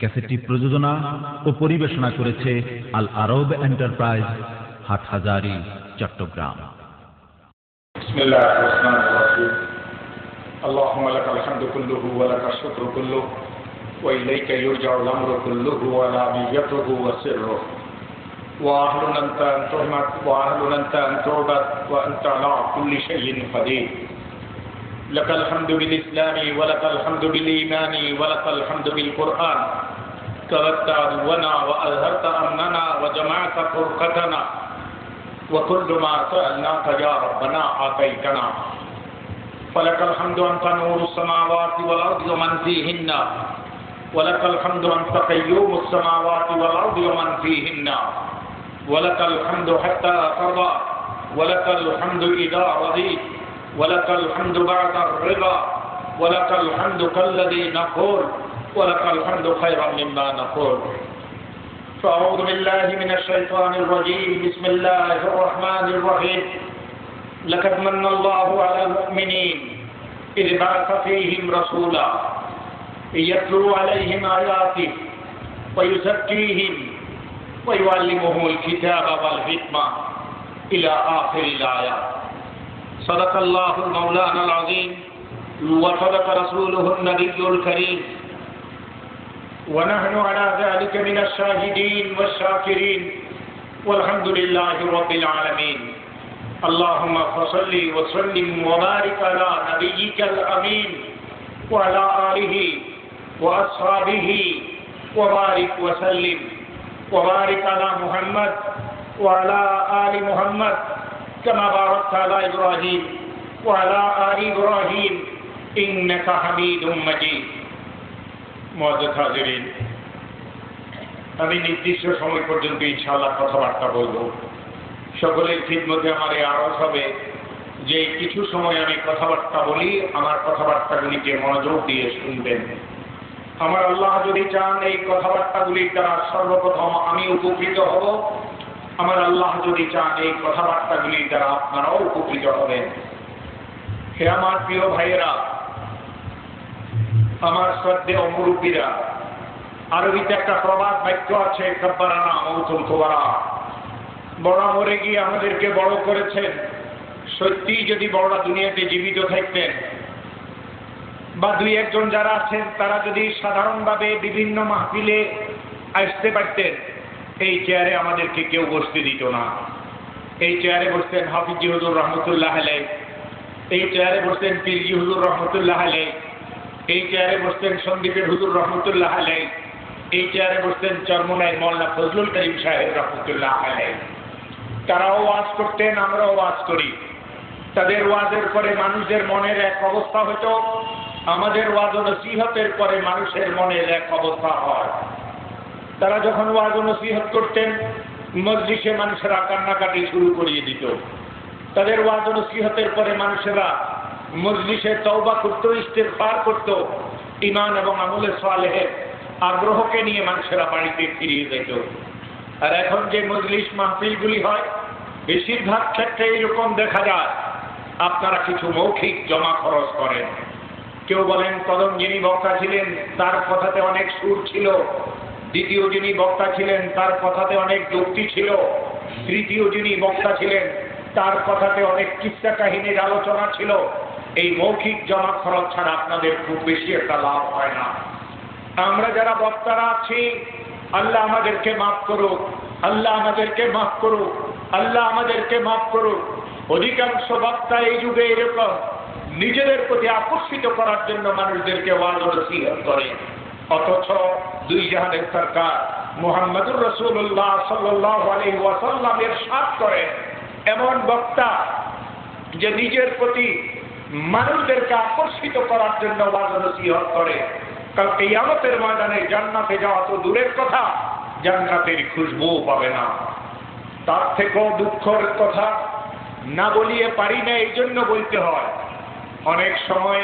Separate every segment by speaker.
Speaker 1: ক্যাসেটটি প্রযোজনা ও পরিবেশনা করেছে আল আরব এন্টারপ্রাইজ, হাটহাজারী, চট্টগ্রাম।
Speaker 2: বিসমিল্লাহির রহমানির রহিম। আল্লাহুম্মা লাকাল হামদু কুল্লুহু ওয়া লাকাশ শুকরু কুল্লুহু ওয়া ইলাইকা ইউরজাউল আমরু কুল্লুহু ওয়া লা বিয়াতুহু ওয়া সিররুহু ওয়া আহলুন আনতা আন তুহমাদ ওয়া আহলুন আনতা আন তু'বাদ ওয়া আনতা আলা কুল্লি শাইইন কাদির। লাকাল হামদু বিল ইসলামি ওয়া লাকাল হামদু বিল ঈমানি ওয়া লাকাল হামদু বিল কুরআন কাওয়াত্তা আদওয়ানা ওয়া আযহারতা আমনানা ওয়া জামা'তা ফুরকাতানা وكل ما سألناك يا ربنا آتيتنا فلك الحمد أنت نور السماوات والأرض ومن فيهن ولك الحمد أنت قيوم السماوات والأرض ومن فيهن ولك الحمد حتى ترضى ولك الحمد إذا رضيت ولك الحمد بعد الرضا ولك الحمد كالذي نقول ولك الحمد خيرا مما نقول. فأعوذ بالله من الشيطان الرجيم. بسم الله الرحمن الرحيم. لقد من الله على المؤمنين إذ بعث فيهم رسولا يتلو عليهم آياته ويزكيهم ويعلمهم الكتاب والحكمة إلى آخر الآية. صدق الله المولانا العظيم وصدق رسوله النبي الكريم ونحن على ذلك من الشاهدين والشاكرين والحمد لله رب العالمين. اللهم صل وسلم وبارك على نبيك الأمين وعلى آله وأصحابه وبارك وسلم وبارك على محمد وعلى آل محمد كما باركت على إبراهيم وعلى آل إبراهيم إنك حميد مجيد. মুআজ্জাজ হাজিরিন, আমি নির্দিষ্ট সময় পর্যন্ত ইনশাআল্লাহ কথাবার্তা বলবো। সকলের খিদমতে আমার এই আরজ হবে যে কিছু সময় আমি কথাবার্তা বলি, আমার কথাবার্তাগুলিকে মনোযোগ দিয়ে শুনবেন। আমার আল্লাহ যদি চান এই কথাবার্তাগুলির দ্বারা সর্বপ্রথম আমি উপকৃত হব, আমার আল্লাহ যদি চান এই কথাবার্তাগুলির দ্বারা আপনারাও উপকৃত হবেন। হে আমার প্রিয় ভাইয়েরা, আমার শ্রদ্ধেয় মুরব্বীরা, আরবিতে একটা প্রবাদ বাক্য আছে, কাব্বারানা মাউতুল কুবারা। বড় মরে গিয়ে আমাদেরকে বড় করেছেন। সত্যি যদি বড়রা দুনিয়াতে জীবিত থাকতেন, বা দুই একজন যারা আছেন তারা যদি সাধারণভাবে বিভিন্ন মাহফিলে আসতে পারতেন, এই চেয়ারে আমাদেরকে কেউ বসতে দিত না। এই চেয়ারে বসতেন হাফিজি হুজুর রহমতুল্লাহ আলাইহি, এই চেয়ারে বসতেন পীরজি হুজুর রহমতুল্লাহ আলাইহি, এই চেয়ারে বসতেন সন্দীপের হুজুর রহমতুল্লাহ আলাইহি, এই চেয়ারে বসতেন চরমোনাই মাওলানা ফজলুল করিম সাহেব রহমতুল্লাহ আলাইহি। তারাও ওয়াজ করতেন, আমরাও ওয়াজ করি। তাদের ওয়াজের পরে মানুষের মনের এক অবস্থা হতো, আমাদের ওয়াজ ও নসিহতের পরে মানুষের মনের এক অবস্থা হয়। তারা যখন ওয়াজ ও নসিহত করতেন, মজলিসে মানুষেরা কান্নাকাটি শুরু করিয়ে দিত। তাদের ওয়াজ ও নসিহতের পরে মানুষেরা মজলিসে তওবা করত, ইস্তেগফার করত, ঈমান এবং আমলে সালেহের আগ্রহকে নিয়ে মানুষেরা বাড়িতে ফিরিয়ে যেত। আর এখন যে মজলিস মাহফিলগুলি হয়, বেশিরভাগ ক্ষেত্রে এরকম দেখা যায়, আপনারা কিছু মৌখিক জমা খরচ করেন। কেউ বলেন প্রথম যিনি বক্তা ছিলেন তার কথাতে অনেক সুর ছিল, দ্বিতীয় যিনি বক্তা ছিলেন তার কথাতে অনেক যুক্তি ছিল, তৃতীয় যিনি বক্তা ছিলেন তার কথাতে অনেক কিস্সা কাহিনীর আলোচনা ছিল। এই মৌখিক জমা খরচ ছাড়া আপনাদের খুব বেশি একটা লাভ হয় না। আমরা যারা বক্তারা আছি, আল্লাহ আমাদেরকে মাফ করুক, আল্লাহ আমাদেরকে মাফ করুক, আল্লাহ আমাদেরকে মাফ করুক। অধিকাংশ বক্তা এই যুগে এরকম নিজেদের প্রতি আকর্ষিত করার জন্য মানুষদেরকে ওয়াজ ও নসিহত করে, অথচ দুই জাহানের সরকার মুহাম্মদুর রাসূলুল্লাহ সাল্লাল্লাহু আলাইহি ওয়াসাল্লাম ইরশাদ করেন, এমন বক্তা যে নিজের প্রতি মানুষদেরকে আকর্ষিত করার জন্য ওয়াজ ও নসিহত করে, কাল কিয়ামতের ময়দানে জান্নাতে যাওয়া তো দূরের কথা, জান্নাতের খুশবুও পাবে না। তার থেকেও দুঃখের কথা না বলিয়ে পারি না, এই জন্য বলতে হয়। অনেক সময়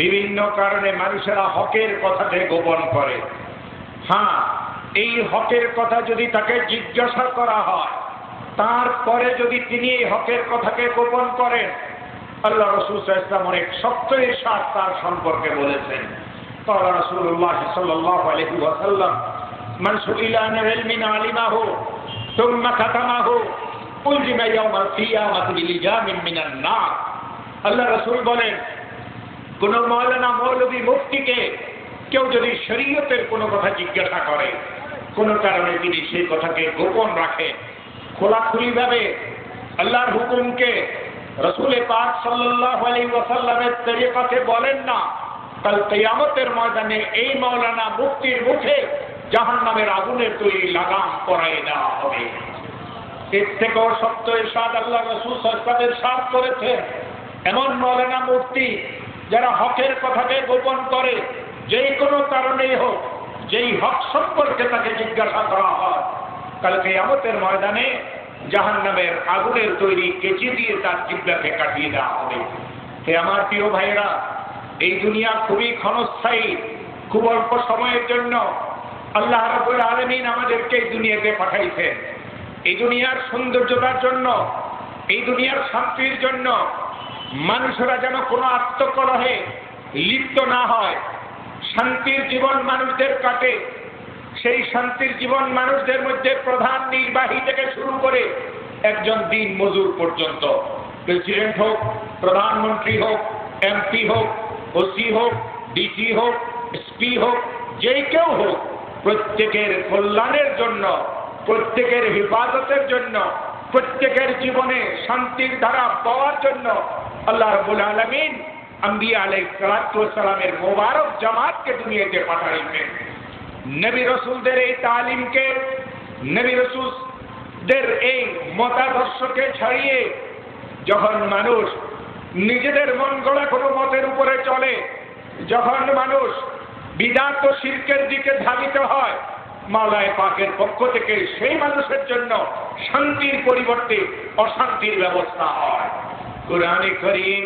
Speaker 2: বিভিন্ন কারণে মানুষেরা হকের কথাকে গোপন করে। হ্যাঁ, এই হকের কথা যদি তাকে জিজ্ঞাসা করা হয়, তারপরে যদি তিনি এই হকের কথাকে গোপন করেন, আল্লাহ রাসূল সাল্লাল্লাহু আলাইহি ওয়াসাল্লাম অনেক শক্ত ইরশাদ তার সম্পর্কে বলেছেন। قال رسول الله صلى الله عليه وسلم من سئل عن علم علمه ثم كتمه ألزم يوم القيامة بلجام من النار আল্লাহ রাসূল বলেন, কোন মাওলানা মৌলভী মুফতিকে কেউ যদি শরীয়তের কোনো কথা জিজ্ঞাসা করে, কোন কারণে তিনি সেই কথাকে গোপন রাখেন, খোলাখুলিভাবে আল্লাহর হুকুমকে রাসূল পাক সাল্লাল্লাহু আলাইহি ওয়াসাল্লামের তরিকাতে বলেন না, কাল কিয়ামতের ময়দানে এই মাওলানা মুফতির মুখে জাহান্নামের আগুনের তৈরি লাগাম পরায় দেওয়া হবে। এর থেকেও সত্য ইরশাদ আল্লাহ রাসূল সাল্লাল্লাহু আলাইহি ওয়াসাল্লাম ইরশাদ করেছেন, এমন মাওলানা মুফতি যারা হকের কথাকে গোপন করে, যেই কোনো কারণেই হোক, যেই হক সম্পর্কে তাকে জিজ্ঞাসা করা হয়, কাল কিয়ামতের ময়দানে জাহান্নামের আগুনের তৈরি কেচি দিয়ে তার জিহ্বাকে কাটিয়ে দেওয়া হবে। হে আমার প্রিয় ভাইয়েরা, এই দুনিয়া খুবই ক্ষণস্থায়ী, খুব অল্প সময়ের জন্য আল্লাহ রাব্বুল আলামিন আমাদেরকে এই দুনিয়াতে পাঠাইছেন। এই দুনিয়ার সৌন্দর্যতার জন্য, এই দুনিয়ার শান্তির জন্য মানুষেরা যেন কোনো আত্মকলহে লিপ্ত না হয়, শান্তির জীবন মানুষদের কাটে। সেই শান্তির জীবন মানুষদের মধ্যে প্রধান নির্বাহী থেকে শুরু করে একজন দিন মজুর পর্যন্ত, প্রেসিডেন্ট হোক, প্রধানমন্ত্রী হোক, এমপি হোক, ওসি হোক, ডিসি হোক, এসপি হোক, যেই কেউ হোক, প্রত্যেকের কল্যাণের জন্য, প্রত্যেকের হেফাজতের জন্য, প্রত্যেকের জীবনে শান্তির ধারা পাওয়ার জন্য আল্লাহ রাব্বুল আলামিন আম্বিয়া আলাইহিস সালাতু ওয়াস সালামের মোবারক জামাতকে দুনিয়াতে পাঠাইছেন। নবী রাসূলদের এই তালিমকে, নবী রাসূলদের এই মতাদর্শকে ছাড়িয়ে যখন মানুষ নিজেদের মন গড়া কোনো মতের উপরে চলে, যখন মানুষ বিদআত ও শিরকের দিকে ধাবিত হয়, মাওলায়ে পাকের পক্ষ থেকে সেই মানুষের জন্য শান্তির পরিবর্তে অশান্তির ব্যবস্থা হয়। কোরআনে কারীম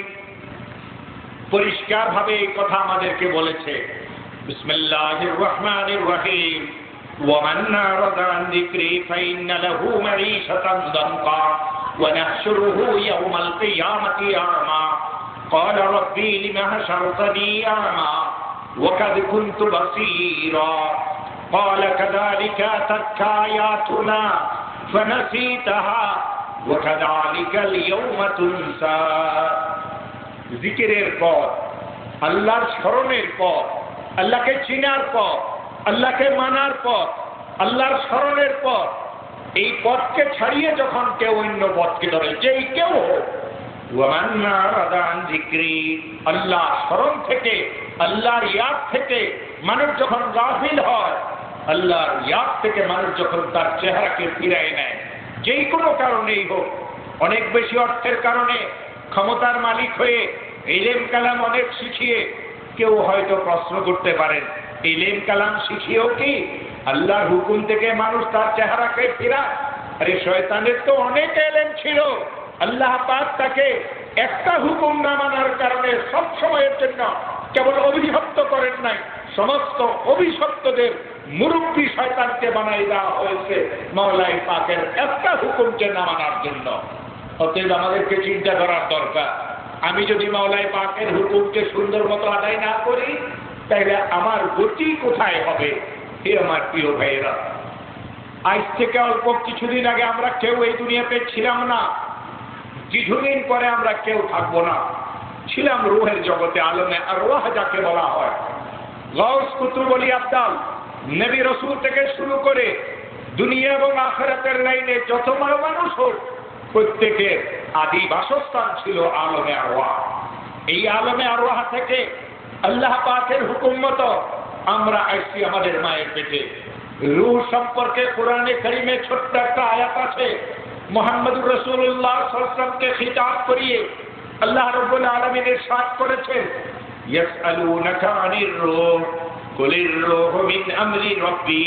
Speaker 2: পরিষ্কারভাবে এই কথা আমাদেরকে বলেছে। বিসমিল্লাহির রহমানির রহিম, ওয়ামান আরাদা আন যিকরি ফাইন্না লাহু মাঈশাতান দানকা ওয়া নাহশুরুহু ইয়াওমাল কিয়ামাতি আ'মা ক্বালা রাব্বি লিমা হাশারতানি আ'মা ওয়া কাদ কুনতু বাসীরা ক্বালা কাযালিকা আতাতকা আয়াতুনা ফানাসীতাহা ওয়া কাযালিকাল ইয়াওমা তুনসা। জিকিরের পর, আল্লাহর স্মরণের পর, আল্লাহকে চিনার পর, আল্লাহকে মানার পর, আল্লাহর স্মরণের পর, এই পথকে ছাড়িয়ে যখন কেউ অন্য পথকে ধরে, যেই কেউ হোক, ওয়ামান আরাদা আন যিকরি, আল্লাহ স্মরণ থেকে, আল্লাহর ইয়াদ থেকে মানুষ যখন গাফিল হয়, আল্লাহর ইয়াদ থেকে মানুষ যখন তার চেহারাকে ফিরায় নেয়, যেই কোনো কারণেই হোক, অনেক বেশি অর্থের কারণে, ক্ষমতার মালিক হয়ে, ইলম কালাম অনেক শিখিয়ে, কেউ হয়তো প্রশ্ন করতে পারেন, ইলম কালাম শিখিয়েও কি আল্লাহর হুকুম থেকে মানুষ তার চেহারাকে ফিরায়? আরে শয়তানের তো অনেক ইলম ছিল, আল্লাহ পাক তাকে একটা হুকুম না মানার কারণে সব সময়ের জন্য কেবল অভিশপ্ত করেন নাই, সমস্ত অভিশপ্তদের মুরব্বী শয়তানকে বানাই দেওয়া হয়েছে মাওলায়ে পাকের একটা হুকুমকে না মানার জন্য। অতএব আমাদেরকে চিন্তা করার দরকার, আমি যদি মাওলায়ে পাকের হুকুমকে সুন্দর মতো আদায় না করি, তাহলে আমার গতি কোথায় হবে? হে আমার প্রিয় ভাইয়েরা, আজ থেকে অল্প কিছুদিন আগে আমরা কেউ এই দুনিয়াতে ছিলাম না, কিছুদিন পরে আমরা কেউ থাকবো না। ছিলাম রূহের জগতে, আলমে আরওয়াহ যাকে বলা হয়। গাউস কুতুব ওলি আবদাল, নবী রাসূল থেকে শুরু করে দুনিয়া এবং আখিরাতের লাইনে যত বড় মানুষ হোক, প্রত্যেকের আদি বাসস্থান ছিল আলমে আরওয়াহ। এই আলমে আরওয়াহ থেকে আল্লাহ পাকের হুকুম মতো আমরা আসছি আমাদের মায়ের পেটে। রূহ সম্পর্কে কোরআনে কারিমে ছোট্ট একটা আয়াত আছে, মুহাম্মদুর রাসূলুল্লাহ সাল্লাল্লাহু আলাইহি ওয়াসাল্লামকে খিতাব করিয়ে আল্লাহ রাব্বুল আলামিন ইরশাদ করেছেন, ইয়াসআলুনাকা আনির রূহ কুলির রূহু মিন আমরি রাব্বি।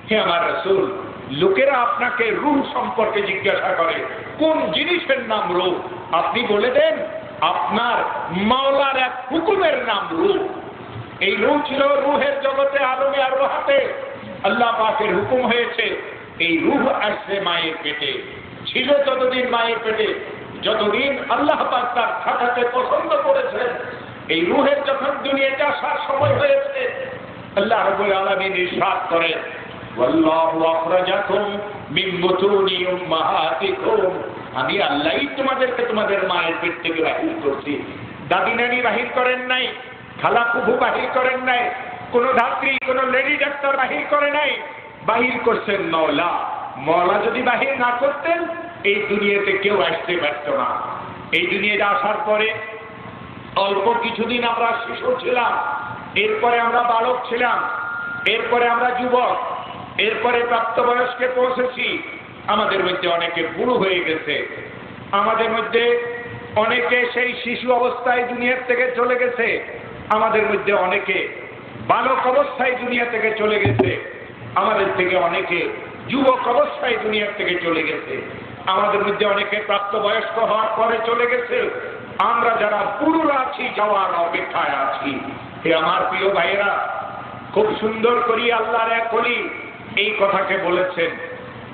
Speaker 2: হে আমার রাসূল, লোকেরা আপনাকে রূহ সম্পর্কে জিজ্ঞাসা করে, কোন জিনিসের নাম রূহ? আপনি বলে দেন আপনার মাওলার এক হুকুমের নাম রূহ। এই রূহ ছিল রূহের জগতে, আলমে আরওয়াহতে আল্লাহ পাকের হুকুম হয়েছে। এই রূহ আসছে মায়ের পেটে, ছিল যতদিন মায়ের পেটে, যতদিন আল্লাহ পাক তার থাকাতে পছন্দ করেছেন, এই রূহের যখন দুনিয়াতে আসার সময় হয়েছে, আল্লাহ রাব্বুল আলামিন ইরশাদ করেন, ওয়াল্লাহু আখরাজাকুম মিন বুতুনি উম্মাহাতিকুম, আমি আল্লাহই তোমাদেরকে তোমাদের মায়ের পেট থেকে বাহির করছি। দাদি নানি বাহির করেন নাই, খালা ফুফু বাহির করেন নাই, কোন ধাত্রী কোন লেডি ডাক্তার বাহির করে নাই, বাহির করছেন মওলা। মওলা যদি বাহির না করতেন এই দুনিয়াতে কেউ আসতে পারত না। এই দুনিয়াতে আসার পরে অল্প কিছুদিন আমরা শিশু ছিলাম, এরপরে আমরা বালক ছিলাম, এরপরে আমরা যুবক, এরপরে প্রাপ্তবয়স্কে পৌঁছেছি। আমাদের মধ্যে অনেকে বুড়ো হয়ে গেছে, আমাদের মধ্যে অনেকে সেই শিশু অবস্থায় দুনিয়ার থেকে চলে গেছে, আমাদের মধ্যে অনেকে বালক অবস্থায় দুনিয়া থেকে চলে গেছে, আমাদের থেকে অনেকে যুবক অবস্থায় দুনিয়ার থেকে চলে গেছে, আমাদের মধ্যে অনেকে প্রাপ্তবয়স্ক হওয়ার পরে চলে গেছে। আমরা যারা বুড়োরা আছি যাওয়ার অপেক্ষায় আছি। হে আমার প্রিয় ভাইয়েরা, খুব সুন্দর করি আল্লাহর এক ওলি এই কথাকে বলেছেন।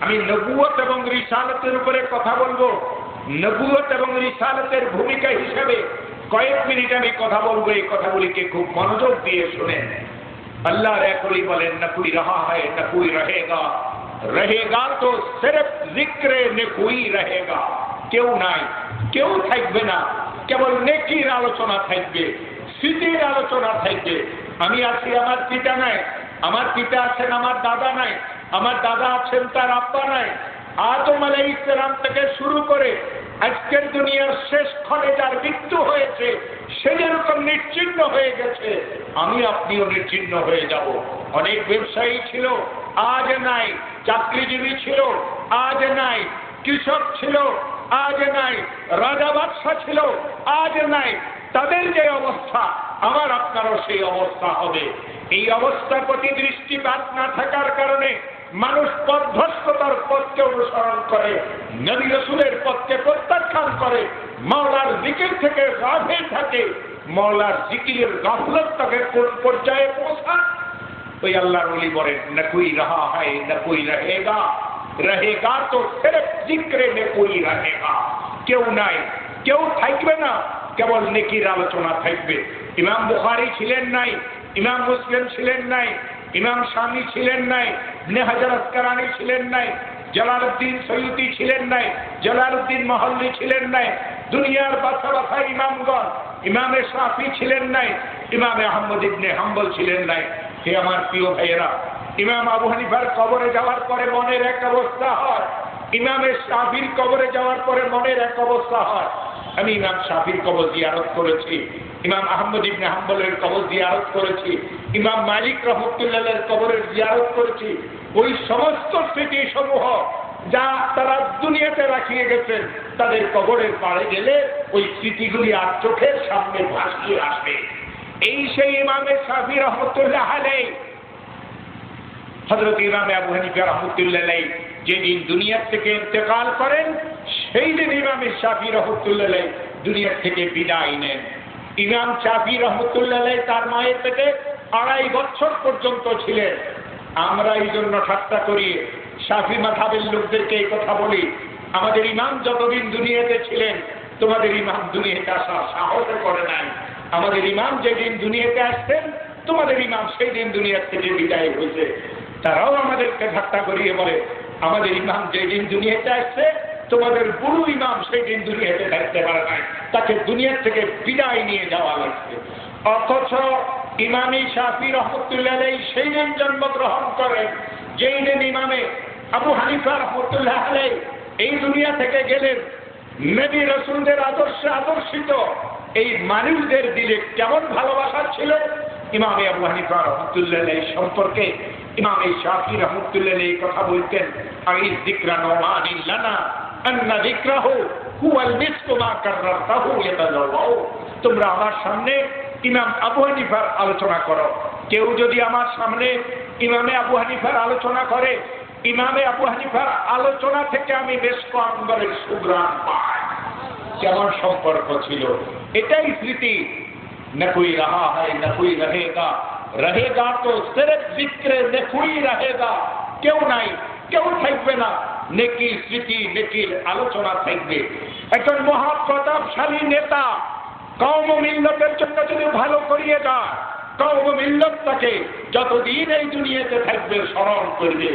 Speaker 2: আমি নবুয়ত এবং রিসালাতের উপরে কথা বলবো। নবুয়ত এবং রিসালাতের ভূমিকা হিসেবে কয়েক মিনিট আমি কথা বলবো। এই কথাগুলিকে খুব মনোযোগ দিয়ে শুনেন। আল্লাহর এক ওলি বলেন, না কোই রহা হয় না কোই রহেগা, রহেগা তো সিরফ জিক্রে নে কোই রহেগা। কেউ নাই, কেউ থাকবে না, কেবল নেকির আলোচনা থাকবে, স্মৃতির আলোচনা থাকবে। আমি আছি, আমার পিতা নাই, আমার পিতা আছেন, আমার দাদা নাই, আমার দাদা আছেন, তার আব্বা নাই। আদম আলাইহিস সালাম থেকে শুরু করে আজকের দুনিয়ার শেষ ক্ষণে যার মৃত্যু হয়েছে সে যেরকম নিশ্চিহ্ন হয়ে গেছে, আমি আপনিও নিশ্চিহ্ন হয়ে যাব। অনেক ব্যবসায়ী ছিল, আজ নাই। চাকরিজীবী ছিল, আজ নাই। কৃষক ছিল, আজ নাই। রাজা বাদশা ছিল, আজ নাই। তাদের যে অবস্থা আমার আপনারও সেই অবস্থা হবে। এই অবস্থার প্রতি দৃষ্টিপাত না থাকার কারণে মানুষ পথভ্রষ্টতার পথকে অনুসরণ করে, নবী রাসূলের পথকে প্রত্যাখ্যান করে, মাওলার জিকির থেকে গাফিল থাকে। মাওলার জিকিরের গাফলত তাকে কোন পর্যায়ে পৌঁছায়? ওই আল্লাহর ওলি বলেন, না কোই রহা হয় না কোই রহেগা, রহেগা তো সিরফ জিক্রে মে কোই রহেগা। কেউ নাই, কেউ থাকবে না, কেবল নেকির আলোচনা থাকবে। ইমাম বুখারী ছিলেন নাই, ইমাম মুসলিম ছিলেন নাই, ইমাম শামী ছিলেন নাই, ইবনে হাজার আসকালানী ছিলেন নাই, জালালউদ্দিন সয়ুতি ছিলেন নাই, জালালউদ্দিন মহল্লি ছিলেন নাই, দুনিয়ার বাছা বাছা ইমামগণ, ইমামে শাফি ছিলেন নাই, ইমামে আহমদ ইবনে হাম্বল ছিলেন নাই। হে আমার প্রিয় ভাইয়েরা, ইমাম আবু হানিফার কবরে যাওয়ার পরে মনের এক অবস্থা হয়, ইমামে শাফির কবরে যাওয়ার পরে মনের এক অবস্থা হয়। আমি ইমাম শাফির কবর জিয়ারত করেছি, ইমাম আহমদ ইবনে হাম্বলের কবর জিয়ারত করেছি, ইমাম মালিক রহমতুল্লাহের কবরের জিয়ারত করেছি। ওই সমস্ত স্মৃতি সমূহ যা তারা দুনিয়াতে রাখিয়ে গেছেন, তাদের কবরের পাড়ে গেলে ওই স্মৃতিগুলি আর চোখের সামনে ভাসিয়ে আসবে। এই সেই ইমামে শাফি রহমতুল্লাহ আলাইহি, হযরত ইমামে আবু হানিফা রহমতুল্লাহ আলাইহি যেদিন দুনিয়ার থেকে ইন্তেকাল করেন, সেই দিন ইমামে শাফি রহমতুল্লাহ আলাইহি দুনিয়ার থেকে বিদায় নেন। ইমাম শাফি রহমতুল্লাহ আলাইহি তার মায়ের পেটে 2.5 বছর পর্যন্ত ছিলেন। আমরা এই জন্য ঠাট্টা করি, শাফি মাযহাবের লোকদেরকে এই কথা বলি, আমাদের ইমাম যতদিন দুনিয়াতে ছিলেন তোমাদের ইমাম দুনিয়াতে আসার সাহস করে নাই। আমাদের ইমাম যেদিন দুনিয়াতে আসতেন তোমাদের ইমাম সেই দিন দুনিয়ার থেকে বিদায় হয়েছে। তারাও আমাদেরকে ঠাট্টা করিয়ে বলে, আমাদের ইমাম যেদিন দুনিয়াতে আসছে তোমাদের বুড়ো ইমাম সেই দিন দুনিয়াতে থাকতে পারে নাই, তাকে দুনিয়ার থেকে বিদায় নিয়ে যাওয়া লাগছে। অথচ ইমামে শাফি রহমতুল্লাহ আলাইহি সেই দিন জন্মগ্রহণ করেন যেই দিন ইমামে আবু হানিফা রহমতুল্লাহ আলাইহি এই দুনিয়া থেকে গেলেন। নবী রাসূলদের আদর্শে আদর্শিত এই মানুষদের দিলে কেমন ভালোবাসা ছিল। ইমামে আবু হানিফা রহমতুল্লাহ আলাইহি সম্পর্কে ইমামে শাফি রহমতুল্লাহ আলাইহি কথা বলতেন, আইজ যিকরা নওমানিন লানা আন্না যিকরাহু হুয়াল মিসকু মা কাররাতাহু ইয়াতাজাওয়াউ। তোমরা আমার সামনে ইমাম আবু হানিফার আলোচনা করো। কেউ যদি আমার সামনে ইমামে আবু হানিফার আলোচনা করে, ইমামে আবু হানিফার আলোচনা থেকে আমি মেশক আম্বরের সুঘ্রাণ পাই। কেমন সম্পর্ক ছিল, এটাই স্মৃতি। না কোই রহা হয় না কোই রহেগা, রহেগা তো সিরফ জিক্রে নে কোই রহেগা। কেউ নাই, কেউ থাকবে না, নেকির স্মৃতি নেকির আলোচনা থাকবে। একজন মহাপ্রতাপশালী নেতা কওম ও মিল্লতের জন্য যদি ভালো করিয়ে যায়, কওম ও মিল্লত তাকে যতদিন এই দুনিয়াতে থাকবে স্মরণ করবে।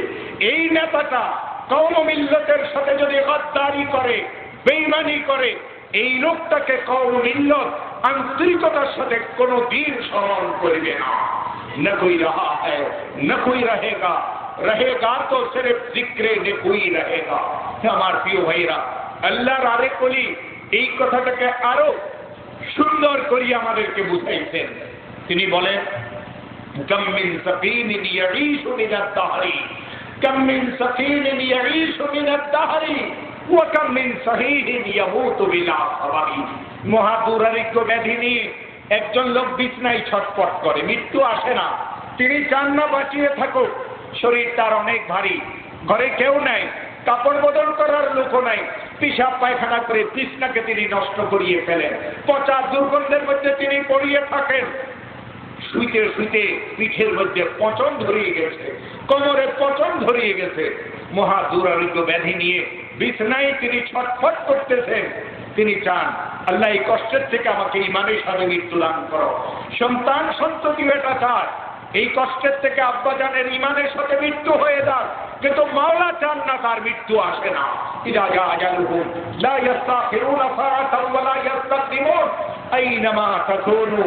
Speaker 2: এই নেতাটা কওম ও মিল্লতের সাথে যদি গদ্দারি করে, বেঈমানি করে, এই লোকটাকে কওম ও মিল্লত আন্তরিকতার সাথে কোনো দিন স্মরণ করবে না। न कोई रहा है न कोई रहेगा, रहेगा तो सिर्फ जिक्र ने कोई रहेगा। আমার প্রিয় ভাইরা, আল্লাহর আরেক ওলি এই কথাটাকে আরো সুন্দর করে আমাদেরকে বুঝাইছেন। তিনি বলেন, কাম মিন সাফিনিন ইয়াঈশু মিনাদ দাহরি, কাম মিন সাফিনিন ইয়াঈশু মিনাদ দাহরি ওয়া কাম মিন সাহিহিন ইয়ামুতু বিলা সাবাবি। মহাদুরারোগ্য ব্যাধি নিয়ে একজন লোক বিছনায় ছটফট করে, মৃত্যু আসে না। তিনি চান না বাঁচিয়ে থাকুক, শরীর তার অনেক ভারী, ঘরে কেউ নাই, কাপড় বদল করার লোকও নাই, পিশাব পায়খানা করে তৃষ্ণাকে তিনি নষ্ট করিয়ে ফেলেন, পচা দুর্গন্ধের মধ্যে তিনি পড়িয়ে থাকেন। শুইতে শুইতে পিঠের মধ্যে পচন ধরিয়ে গেছে, কোমরে পচন ধরিয়ে গেছে, মহা দুরারোগ্য ব্যাধি নিয়ে বিছনায় তিনি ছটফট করতেছেন। তিনি চান, আল্লাহ এই কষ্টের থেকে আমাকে ইমানের সাথে মৃত্যু দান করো। সন্তান সন্ততি এটা চায় এই কষ্টের থেকে আব্বাজানের ইমানের সাথে মৃত্যু হয়ে যাক, কিন্তু মাওলা চান না তার মৃত্যু আসে না। ইযা জা আজালুহুম লা ইস্তাখিরুনা সাআতান ওয়া লা ইস্তাকদিমুন, আইনামা তাকুনু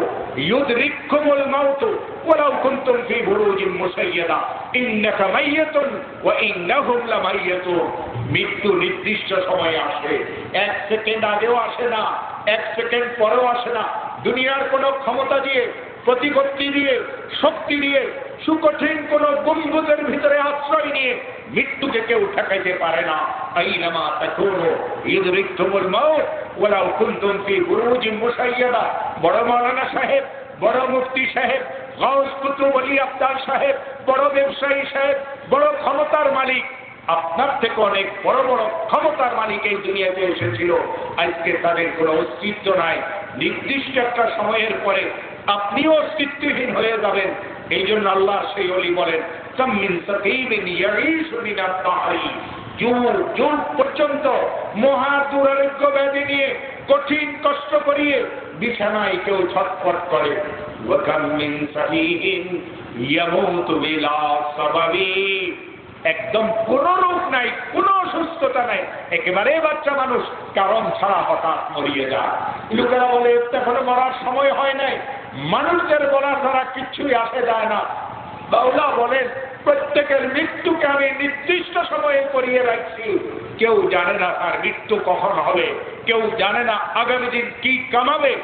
Speaker 2: ইউদরিকুমুল মাউত ওয়ালাউ কুনতুম ফি বুরুজিন মুসাইয়াদা ইন্নাকা মাইয়াতুন ওয়া ইন্নাহুম লামাইয়াতুন। মৃত্যু নির্দিষ্ট সময়ে আসে, এক সেকেন্ড আগেও আসে না, এক সেকেন্ড পরেও আসে না। দুনিয়ার কোনো ক্ষমতা দিয়ে, প্রতিপত্তি দিয়ে, শক্তি দিয়ে, সুকঠিন কোন গম্বুজের ভিতরে আশ্রয় নিয়ে মৃত্যুকে কেউ ঠেকাইতে পারে না। আইনামা তাকুনু ইউদরিকুমুল মাউত ওয়ালাউ কুনতুম ফি বুরুজিন মুসাইয়াদা। বড় মাওলানা সাহেব, বড় মুফতি সাহেব, গাউস কুতুব ওলি আফতার সাহেব, বড় ব্যবসায়ী সাহেব, বড় ক্ষমতার মালিক, আপনার থেকে অনেক বড় বড় ক্ষমতার মালিক এই দুনিয়াতে এসেছিল, আজকে তাদের কোনো অস্তিত্ব নাই। নির্দিষ্ট একটা সময়ের পরে আপনিও অস্তিত্বহীন হয়ে যাবেন। এই জন্য আল্লাহ সেই ওলি বলেন, কাম মিন সাকিবিন ইয়াঈশু মিনাদ দাহরি, যুগ যুগ পর্যন্ত মহা দুরারোগ্য ব্যাধি নিয়ে কঠিন কষ্ট করিয়ে বিছানায় কেউ ছটফট করে। ওয়া কাম মিন সাহিহিন ইয়ামুতু বিলা সাবাবি, একদম কোনো রোগ নাই, কোনো অসুস্থতা নাই, একেবারে বাচ্চা মানুষ, কারণ ছাড়া হঠাৎ মরিয়ে যায়। লোকেরা বলে এখনো মরার সময় হয় নাই। মানুষদের বলার দ্বারা কিচ্ছুই আসে যায় না। মাওলা বলেন, প্রত্যেকের মৃত্যুকে আমি নির্দিষ্ট সময়ে করিয়ে রাখছি। কেউ জানে না তার মৃত্যু কখন হবে, কেউ জানে না আগামী দিন কি কামাবে।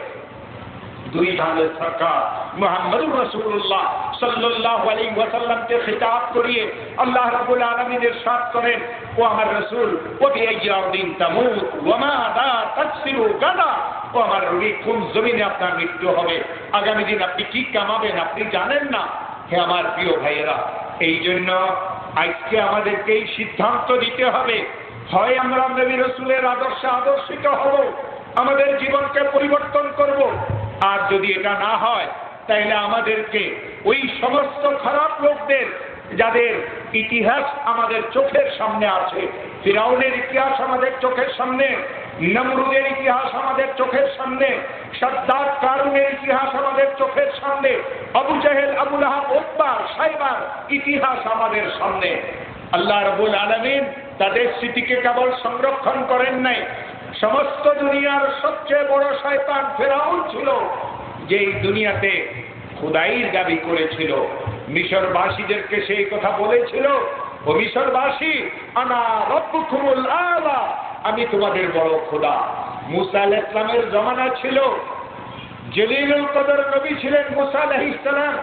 Speaker 2: দুই ধানের সরকার মুহাম্মদুর রাসূলুল্লাহ সাল্লাল্লাহু আলাইহি ওয়াসাল্লামকে খিতাব করিয়ে আল্লাহ রাব্বুল আলামিন ইরশাদ করেন, ও আমার রাসূল, ওয়া বিআইয়াদিন তামুত ওয়া মাযা তাকসিরু গাদা, ও আমার নবী, কোন জমিনে আপনার মৃত্যু হবে, আগামী দিন আপনি কি কামাবেন আপনি জানেন না। হে আমার প্রিয় ভাইয়েরা, এই জন্য আজকে আমাদেরকে এই সিদ্ধান্ত দিতে হবে, হয় আমরা নবী রাসূলের আদর্শে আদর্শিত হব, আমাদের জীবনকে পরিবর্তন করব, আর যদি এটা না হয় তাহলে আমাদেরকে ওই সমস্ত খারাপ লোকদের, যাদের ইতিহাস আমাদের চোখের সামনে আছে, ফিরাউনের ইতিহাস আমাদের চোখের সামনে, নমরুদের ইতিহাস আমাদের চোখের সামনে, সাদ্দাত কারুনের ইতিহাস আমাদের চোখের সামনে, আবু জাহেল, আবু লাহাব, উতবা, সাইবার ইতিহাস আমাদের সামনে। আল্লাহ রাব্বুল আলামিন তাদের স্মৃতিকে কেবল সংরক্ষণ করেন নাই, সমস্ত দুনিয়ার সবচেয়ে বড় শয়তান ফেরাউন ছিল, যেই দুনিয়াতে খোদাইর দাবি করেছিল। মিশরবাসীদেরকে সেই কথা বলেছিল, ও মিশরবাসী, আনা রব্বুকুমুল আলা, আমি তোমাদের বড় খোদা। মুসা আলাইহিস সালামের জমানা ছিল, জলিলুল কদর নবী ছিলেন মুসা আলাইহিস সালাম।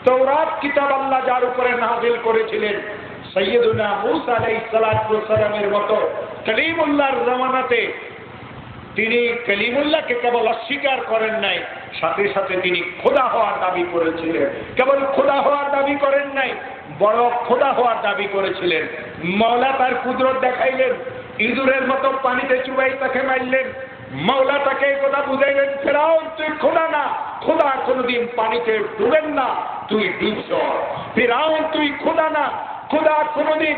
Speaker 2: তাওরাত কিতাব আল্লাহ যার উপরে নাযিল করেছিলেন, সাইয়্যিদুনা মুসা আলাইহিস সালামের মতো কালিমুল্লাহর জমানাতে তিনি কালিমুল্লাহকে কেবল অস্বীকার করেন নাই, সাথে সাথে তিনি খোদা হওয়ার দাবি করেছিলেন। কেবল খোদা হওয়ার দাবি করেন নাই, বড় খোদা হওয়ার দাবি করেছিলেন। মাওলা তার কুদরত দেখাইলেন, ইঁদুরের মতো পানিতে চুবাই তাকে মারলেন। মাওলা তাকে এই কথা বুঝাইলেন, ফেরাউন তুই খোদা না, খোদা কোনোদিন পানিতে ডুবেন না, তুই ডুবছ। ফেরাউন তুই খোদা না, খোদা কোনোদিন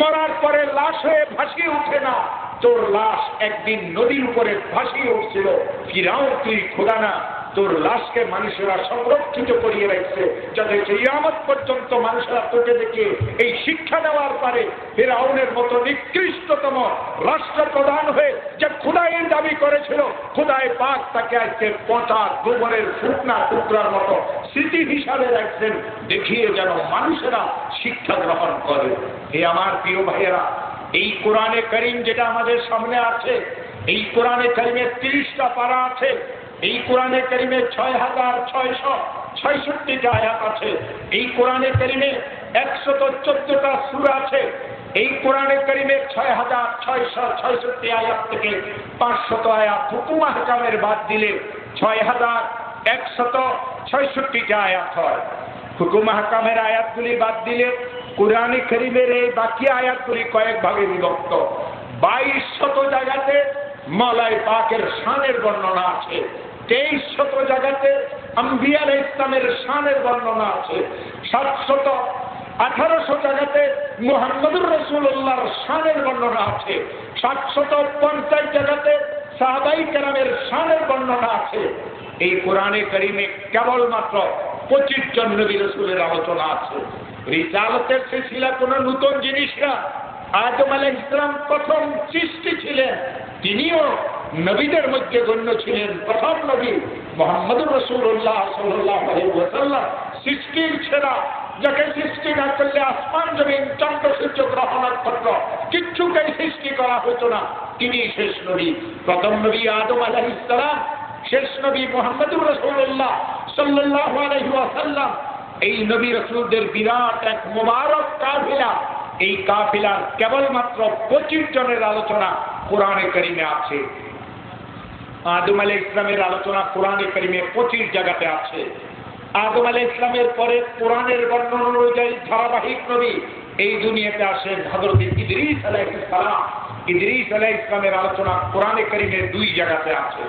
Speaker 2: মরার পরে লাশ হয়ে ভাসিয়ে উঠে না, তোর লাশ একদিন নদীর উপরে ভাসিয়ে উঠছিল, ফিরাউন তুই খোদা না, তোর লাশকে মানুষেরা সংরক্ষিত করিয়ে রাখছে যাতে কিয়ামত পর্যন্ত মানুষেরা তোকে দেখে এই শিক্ষা নেওয়ার পারে ফিরাউনের মতো নিকৃষ্টতম রাষ্ট্রপ্রধান হয়ে যে খোদাইয়ের দাবি করেছিল, খোদাই পাক তাকে আজকে পচা গোবরের শুকনা টুকরার মতো স্মৃতি হিসাবে রাখছেন, দেখিয়ে যেন মানুষেরা শিক্ষা গ্রহণ করে। হে আমার প্রিয় ভাইয়েরা, এই কোরআনে কারীম যেটা আমাদের সামনে আছে, এই কোরআনে কারীমের 30টা পারা আছে, এই কোরআনে কারীমে 6666টা আয়াত আছে, এই কোরআনে কারীমে 114টা সূরা আছে, এই কোরআনে কারীমে 6666 আয়াত থেকে 500 আয়াত হুকুম আহকামের বাদ দিলে 6166টা আয়াত হয়। হুকুম আহকামের আয়াতগুলি বাদ দিলে কোরআনে কারীমের এই বাকি আয়াতগুলি কয়েক ভাগে বিভক্ত। 2200 জায়গাতে মাওলাই পাকের শানের বর্ণনা আছে, 2300 জায়গাতে আম্বিয়া আলাইহিস সালামের শানের বর্ণনা আছে, 1800 জায়গাতে মুহাম্মদুর রাসূলুল্লাহর শানের বর্ণনা আছে, 750 জায়গাতে সাহাবায়ে কেরামের শানের বর্ণনা আছে। এই কোরআনে কারীমে কেবলমাত্র 25 জন নবী রাসূলের আলোচনা আছে। রিসালাতের সিলসিলা কোনো নতুন জিনিস না। আদম আলাইহিস সালাম প্রথম সৃষ্টি ছিলেন, তিনিও নবীদের মধ্যে গণ্য ছিলেন, প্রথম নবী মুহাম্মদুর রাসূলুল্লাহ সাল্লাল্লাহু আলাইহি ওয়াসাল্লাম সৃষ্টির সেরা, যাকে সৃষ্টি না করলে আসমান জমিন চন্দ্র সূর্য গ্রহ নক্ষত্র কিচ্ছুকেই সৃষ্টি করা হতো না, তিনি শেষ নবী। প্রথম নবী আদম আলাইহিস সালাম, শেষ নবী মুহাম্মদুর রাসূলুল্লাহ সাল্লাল্লাহু আলাইহি ওয়াসাল্লাম। এই নবী রাসূলদের বিরাট এক মুবারক কাফিলা, এই কাফিলার কেবলমাত্র 25 জনের আলোচনা কোরআনে কারীমে আছে। আদম আলাইহিস সালামের আলোচনা কোরআনে কারীমে 25 জায়গাতে আছে। আদম আলাইহিস সালামের পরে কোরআনের বর্ণনা অনুযায়ী ধারাবাহিক নবী এই দুনিয়াতে আসেন হযরত ইদ্রিস আলাইহিস সালাম। ইদ্রিস আলাইহিস সালামের আলোচনা কোরআনে কারীমে 2 জায়গাতে আছে।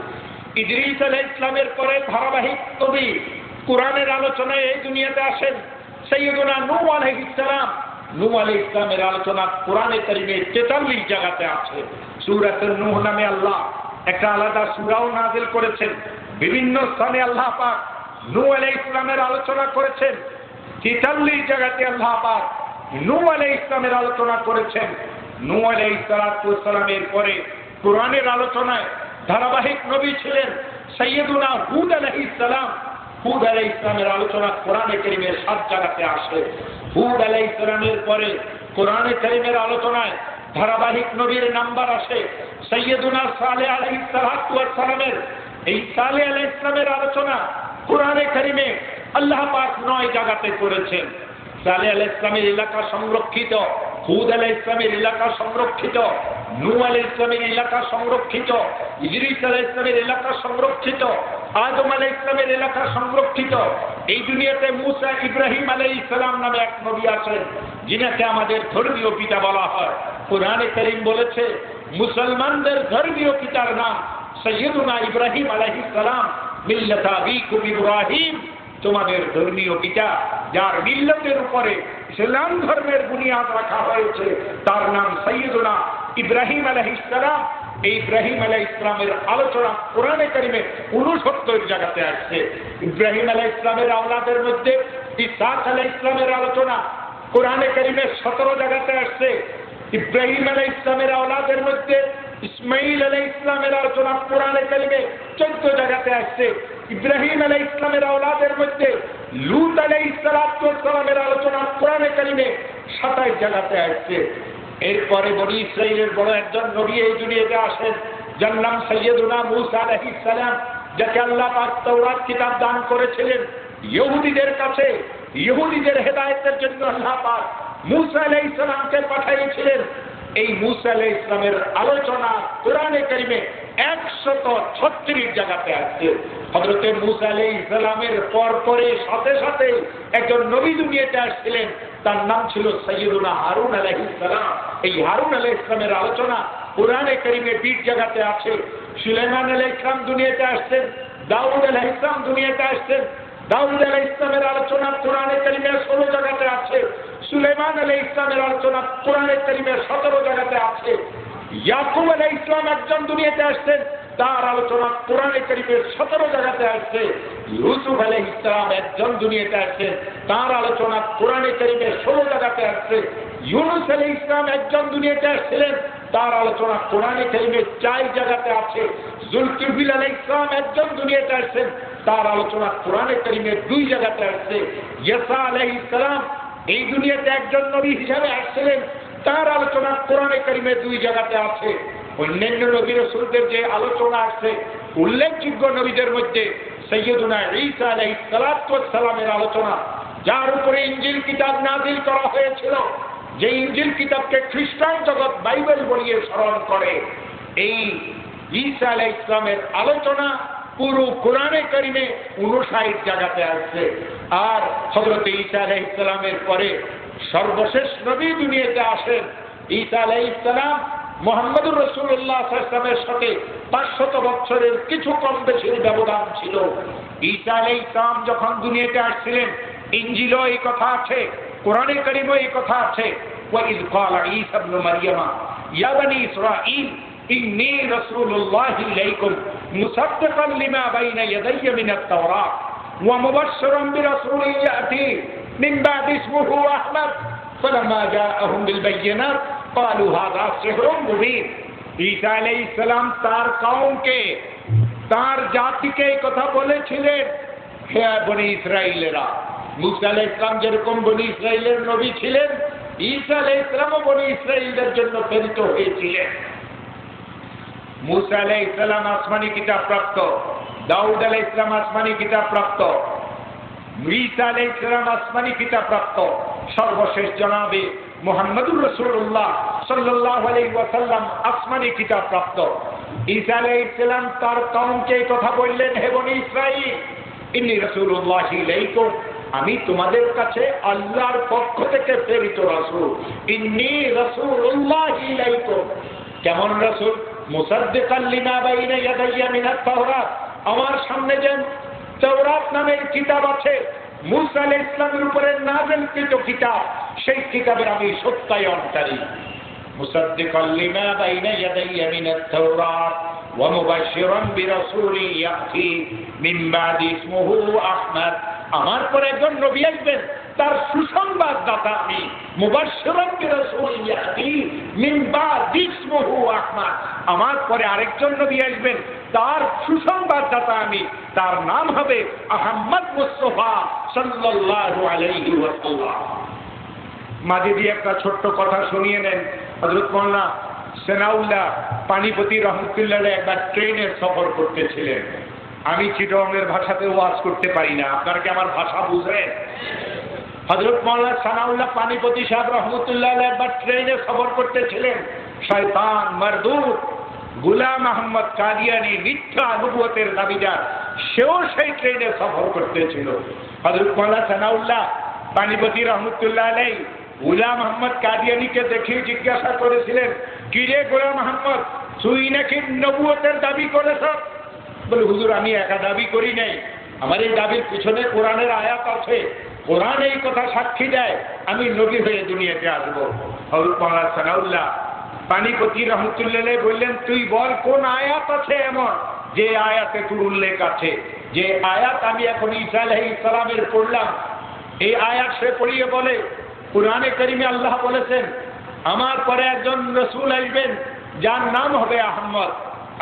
Speaker 2: ইদ্রিস আলাইহিস সালামের পরে ধারাবাহিক নবী কোরআনের আলোচনায় এই দুনিয়াতে আসেন সাইয়্যিদুনা নূহ আলাইহিস সালাম। নূহ আলাইহিস সালামের আলোচনা কোরআনে কারীমে 43 জায়গাতে আছে। সূরাতুন নূহ নামে আল্লাহ একটা আলাদা সূরাও নাযিল করেছেন। বিভিন্ন স্থানে আল্লাহ পাক নূহ আলাইহিস সালামের আলোচনা করেছেন। 43 জায়গাতে আল্লাহ পাক নূহ আলাইহিস সালামের আলোচনা করেছেন। নূহ আলাইহিস সালামের পরে কোরআনের আলোচনায় ধারাবাহিক নবী ছিলেন সাইয়্যিদুনা হুদ আলাইহিস সালাম। হুদ আলাইহিস সালামের আলোচনা কোরআনে কারীমের 7 জায়গাতে আসে। হুদ আলাইহিস সালামের পরে কোরআনে কারীমের আলোচনায় ধারাবাহিক নবীর নাম্বার আসে সাইয়্যিদুনা সালেহ আলাইহিস সালামের। এই সালেহ আলাইহিস সালামের আলোচনা কোরআনে কারীমে আল্লাহ পাক 9 জায়গাতে করেছেন। সালেহ আলাইহিস সালামের এলাকা সংরক্ষিত, হুদ আলাইহিস সালামের এলাকা সংরক্ষিত, নূহ আলাইহিস সালামের এলাকা সংরক্ষিত, ইদ্রিস আলাইহিস সালামের এলাকা সংরক্ষিত, আদম আলাইহিস সালামের এলাকা সংরক্ষিত। এই দুনিয়াতে মুসা ইব্রাহিম আলাইহিস সালাম নামে এক নবী আছেন, যিনাকে আমাদের ধর্মীয় পিতা বলা হয়। কোরআনে কারীম বলেছে মুসলমানদের ধর্মীয় পিতার নাম সাইয়্যিদুনা ইব্রাহিম আলাইহিস সালাম, মিল্লাত আবিকুম ইব্রাহিম, তোমাদের ধর্মীয় পিতা যার মিল্লতের উপরে ইসলাম ধর্মের বুনিয়াদ রাখা হয়েছে তার নাম সাইয়্যিদুনা ইব্রাহিম আলাইহিস সালাম। এই ইব্রাহিম আলাইহিস সালামের আলোচনা কোরআনে কারীমে 69 জায়গাতে আসছে। ইব্রাহিম আলাইহিস সালামের আওলাদের মধ্যে ইসহাক আলাইহিস সালামের আলোচনা কোরআনে কারীমে 17 জায়গাতে আসছে। ইব্রাহিম আলাইহিস সালামের আওলাদের মধ্যে ইসমাঈল আলাইহিস সালামের আলোচনা কোরআনে কারীমে 14 জায়গাতে আসছে। ইব্রাহিম আলাইহিস সালামের আওলাদের মধ্যে লূত আলাইহিস সালামের আলোচনা কোরআনে কারীমে 27 জায়গাতে আসছে। এরপরে বনি ইসরাইলের বড় একজন নবী এই দুনিয়াতে আসেন, যার নাম সাইয়্যিদুনা মূসা আলাইহিস সালাম, যাকে আল্লাহ পাক তাওরাত কিতাব দান করেছিলেন ইহুদিদের কাছে। ইহুদিদের হেদায়েতের জন্য আল্লাহ পাক মূসা আলাইহিস সালামকে পাঠিয়েছিলেন। এই মূসা আলাইহিস সালামের আলোচনা কোরআনে কারীমে 136 জায়গাতে আছে। হযরত মূসা আলাইহিস সালামের পরে সাথে সাথে একজন নবী দুনিয়াতে আসছিলেন, তার নাম ছিল সাইয়্যিদুনা হারুন আলাইহিস সালাম। এই হারুন আলাইহিস সালামের আলোচনা কোরআনে কারীমে 20 জায়গাতে আছে। সুলাইমান আলাইহিস সালাম দুনিয়াতে আসছেন, দাউদ আলাইহিস সালাম দুনিয়াতে আসছেন। দাউদ আলাইহিস সালামের আলোচনা কোরআনে কারীমে 16 জায়গাতে আছে। সুলাইমান আলাইহিস সালামের আলোচনা কোরআনে কারীমে 17 জায়গাতে আছে। ইয়াকুব আলাইহিস সালাম একজন দুনিয়াতে আসছেন, তার আলোচনা কোরআনে কারীমের 17 জায়গাতে আসছে। ইউসুফ আলাইহিস সালাম একজন দুনিয়াতে আসছেন, তার আলোচনা কোরআনে কারীমের 16 জায়গাতে আসছে। ইউনূস আলাইহিস সালাম একজন দুনিয়াতে আসছিলেন, তার আলোচনা কোরআনে কারীমের 4 জায়গাতে আছে। যুলকিফল আলাইহিস সালাম একজন দুনিয়াতে আসছেন, তার আলোচনা কোরআনে কারীমের 2 জায়গাতে আসছে। ঈসা আলাইহিস সালাম এই দুনিয়াতে একজন নবী হিসাবে আসছিলেন, তার আলোচনা কোরআনে কারীমের 2 জায়গাতে আছে। অন্যান্য নবী রাসূলদের যে আলোচনা আছে, উল্লেখযোগ্য নবীদের মধ্যে সাইয়্যিদুনা ঈসা আলাইহিস সালাতু ওয়াস সালামের আলোচনা, যার উপরে ইনজিল কিতাব নাযিল করা হয়েছিল, যে ইনজিল কিতাবকে খ্রিস্টান জগৎ বাইবেল বলিয়ে স্মরণ করে, এই ঈসা আলাইহিস সালামের আলোচনা পুরো কোরআনে কারীমে 59 জায়গাতে আছে। আর হযরত ঈসা আলাইহিস সালামের পরে সর্বশেষ নবী দুনিয়াতে আসেন ঈসা আলাইহিস সালাম। মুহাম্মদুর রাসূলুল্লাহ সাল্লাল্লাহু আলাইহি ওয়াসাল্লামের সাথে 500 বছরের কিছু কম বেশির ব্যবধান ছিল। ঈসা আলাইহিস সালাম যখন দুনিয়াতে আসছিলেন, ইনজিলও এই কথা আছে, কোরআনে কারীমও এই কথা আছে। ওয়াইদ ক্বালা ঈসা ইবনে মারইয়ামা ইয়া বনি ইসরাঈল ইন্নী রাসূলুল্লাহি ইলাইকুম মুসাদ্দিকান লিমা বাইনা ইয়াদাইয়া মিনাত তাওরাত ওয়া মুবাশশিরান বিরাসূলিন ইয়াতি মিন বাদি ইসমুহু আহমদ ফালাম্মা জাআহুম বিল বায়িনাত ক্বালু হাযা সিহরুম মুবিন। ঈসা আলাইহিস সালাম তার কওমকে, তার জাতিকে এই কথা বলেছিলেন, হে বনি ইসরাইলেরা, মুসা আলাইহিস সালাম যেরকম বনি ইসরাইলের নবী ছিলেন, ঈসা আলাইহিস সালামও বনি ইসরাইলদের জন্য প্রেরিত হয়েছিলেন। মুসা আলাইহিস সালাম আসমানি কিতাব প্রাপ্ত, দাউদ আলাইহিস সালাম আসমানি কিতাব প্রাপ্ত, ঈসা আলাইহিস সালাম আসমানি কিতাব প্রাপ্ত, সর্বশেষ জনাবে মুহাম্মদুর রাসূলুল্লাহ সাল্লাল্লাহু আলাইহি ওয়াসাল্লাম আসমানি কিতাব প্রাপ্ত। ঈসা আলাইহিস সালাম তার কওমকে কথা বললেন, হে বনি ইসরাইল, ইন্নী রাসূলুল্লাহি ইলাইকুম, আমি তোমাদের কাছে আল্লাহর পক্ষ থেকে প্রেরিত রাসূল। ইন্নী রাসূলুল্লাহি ইলাইকুম, কেমন রাসূল? মুসাদ্দিকান লিমা বাইনা ইয়াদাইয়া মিনাত তাওরাত, আমার সামনে যে তাওরাত নামের কিতাব আছে, মুসা আলাইহিস সালামের উপরে নাযিলকৃত কিতাব, সেই কিতাবের আমি সত্যায়নকারী। মুসাদ্দিকান লিমা বাইনা ইয়াদাইয়া মিনাত তাওরাত ওয়া মুবাশশিরান বিরাসূলিন ইয়াতি মিন বাদি ইসমুহু আহমদ, আমার পরে একজন নবী আসবেন, তার সুসংবাদদাতা আমি। মুবাশশিরান বিরাসূলিন ইয়াতি মিন বাদি ইসমুহু আহমদ, আমার পরে আরেকজন নবী আসবেন, তার সুসংবাদদাতা আমি, তার নাম হবে আহমদ মুস্তাফা সাল্লাল্লাহু আলাইহি ওয়াসাল্লাম। মাঝে দিয়ে একটা ছোট্ট কথা শুনিয়ে নেন। হযরত মাওলানা সেনাউল্লাহ পানিপতি রহমতুল্লাহ একবার ট্রেনে সফর করতেছিলেন। আমি চিটংয়ের ভাষাতে ওয়াজ করতে পারি না, আপনারা কি আমার ভাষা বুঝেন? হযরত মাওলানা সেনাউল্লাহ পানিপতি সাহেব রহমতুল্লাহ একবার ট্রেনে সফর করতেছিলেন। শয়তান মারদুদ গোলাম আহমদ কাদিয়ানী, মিথ্যা নবুয়তের দাবিদার, সেও সেই ট্রেনে সফর করতেছিল। হযরত মাওলানা সেনাউল্লাহ পানিপতি রহমতুল্লাহ আলাইহি গোলাম আহমদ কাদিয়ানীকে দেখে জিজ্ঞাসা করেছিলেন, কি রে গোলাম আহমদ, তুই নাকি নবুয়তের দাবি করেছ? বলে, হুজুর আমি একা দাবি করি নাই, আমার এই দাবির পিছনে কোরআনের আয়াত আছে, কোরআন এই কথা সাক্ষী দেয় আমি নবী হয়ে দুনিয়াতে আসবো। হযরত মাওলানা সানাউল্লাহ পানিপতি রহমতুল্লাহ বললেন, তুই বল কোন আয়াত আছে এমন যে আয়াতে তোর উল্লেখ আছে? যে আয়াত আমি এখন ঈসা আলাইহিস সালামের পড়লাম, এই আয়াত সে পড়িয়ে বলে, কুরআনে কারীমে আল্লাহ বলেছেন আমার পরে একজন রাসূল আসবেন যার নাম হবে আহমদ,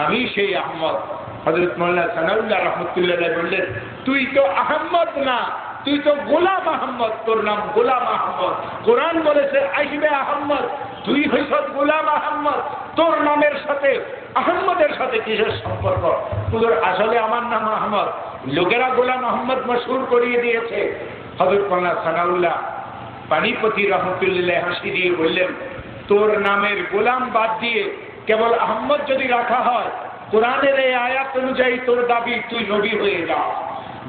Speaker 2: আমি সেই আহমদ। হযরত মাওলানা সানাউল্লাহ রাহমাতুল্লাহ বললেন, তুই তো আহমদ না, তুই তো গোলাম আহমদ, তোর নাম গোলাম আহমদ। কোরআন বলেছে আসবে আহমদ, তুই হইছ গোলাম আহমদ, তোর নামের সাথে আহমদের সাথে কিসের সম্পর্ক? হুজুর আসলে আমার নাম আহমদ, লোকেরা গোলাম আহমদ মশহুর করিয়ে দিয়েছে। হযরত মাওলানা সানাউল্লাহ পানিপতি রহমতুল্লাহ হাসি দিয়ে বললেন, তোর নামের গোলাম বাদ দিয়ে কেবল আহমদ যদি রাখা হয়, কোরআনের এই আয়াত অনুযায়ী তোর দাবি তুই নবী হয়ে যা।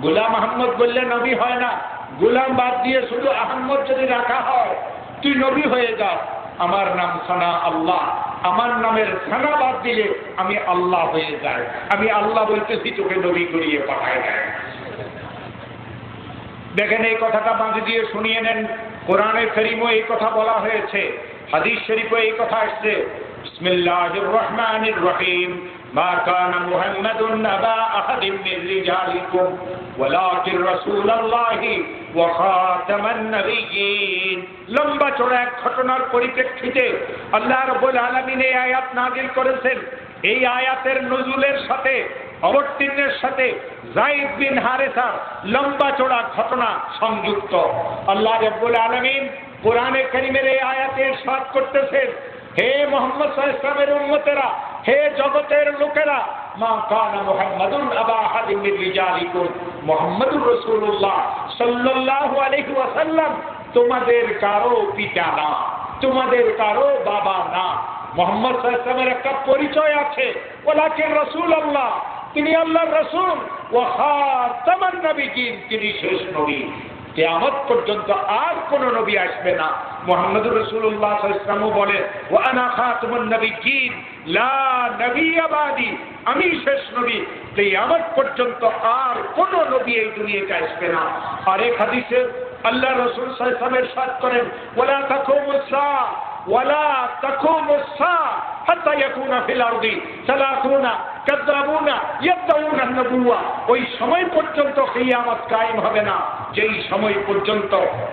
Speaker 2: গোলাম আহমদ বললে নবী হয় না, গোলাম বাদ দিয়ে শুধু আহমদ যদি রাখা হয় তুই নবী হয়ে যা। আমার নাম সানা আল্লাহ, আমার নামের সানা বাদ দিলে আমি আল্লাহ হয়ে যাই, আমি আল্লাহ বলতেছি তোকে নবী করিয়ে পাঠায় দেয়। দেখেন এই কথাটা বাঁধ দিয়ে শুনিয়ে নেন। কোরআনে কারীমে এই কথা বলা হয়েছে, হাদিস শরীফে এই কথা আসছে, বিসমিল্লাহির রহমানির রহিম মা কানা মুহাম্মাদুন আবা আহাদিন মির রিজালিকুম ওয়ালাকিন রাসূলুল্লাহি ওয়া খাতামান নবিয়্যিন। লম্বা চড়া এক ঘটনার পরিপ্রেক্ষিতে আল্লাহ রাব্বুল আলামিন এই আয়াত নাযিল করেছেন। এই আয়াতের নজুলের সাথে অবতীর্ণের সাথে যায়েদ বিন হারেসার লম্বা চড়া ঘটনা সংযুক্ত। আল্লাহ রাব্বুল আলামিন কোরআনে কারীমের এই আয়াতে ইরশাদ করতেছেন, হে মুহাম্মদ সাল্লাল্লাহু আলাইহি ওয়াসাল্লামের উম্মতেরা, হে জগতের লোকেরা, মা কানা মুহাম্মাদুন আবা আহাদিন মির রিজালিকুম, মুহাম্মাদুর রাসূলুল্লাহ সাল্লাল্লাহু আলাইহি ওয়াসাল্লাম তোমাদের কারো পিতা না, তোমাদের কারো বাবা না। মুহাম্মদ সাল্লাল্লাহু আলাইহি ওয়াসাল্লামের একটা পরিচয় আছে, ওয়ালাকিন রাসূলুল্লাহ, তিনি আল্লাহর রাসূল, ওয়া খাতামান নবিয়্যিন, তিনি শেষ নবী। কিয়ামত পর্যন্ত আর কোন নবী আসবে না। মুহাম্মদুর রাসূলুল্লাহ সাল্লাল্লাহু আলাইহি ওয়াসাল্লাম বলে, ওয়া আনা খাতামুন নবিয়্যিন লা নবিয়্যা বাদি, আমি শেষ নবী, কিয়ামত পর্যন্ত আর কোন নবী এই দুনিয়াতে আসবে না। আর এক হাদিসে আল্লাহ রাসূল সাল্লাল্লাহু আলাইহি ওয়াসাল্লাম ইরশাদ করেন, ওয়ালা তাকুমুস সাআ ওয়ালা তাকুমুস সাআ হাত্তা ইয়াকুনা ফিল আরদি সালাতুনা কাযাবুনা ইয়াদউনা নবুওয়া, ওই সময় পর্যন্ত কিয়ামত কায়েম হবে না যেই সময় পর্যন্ত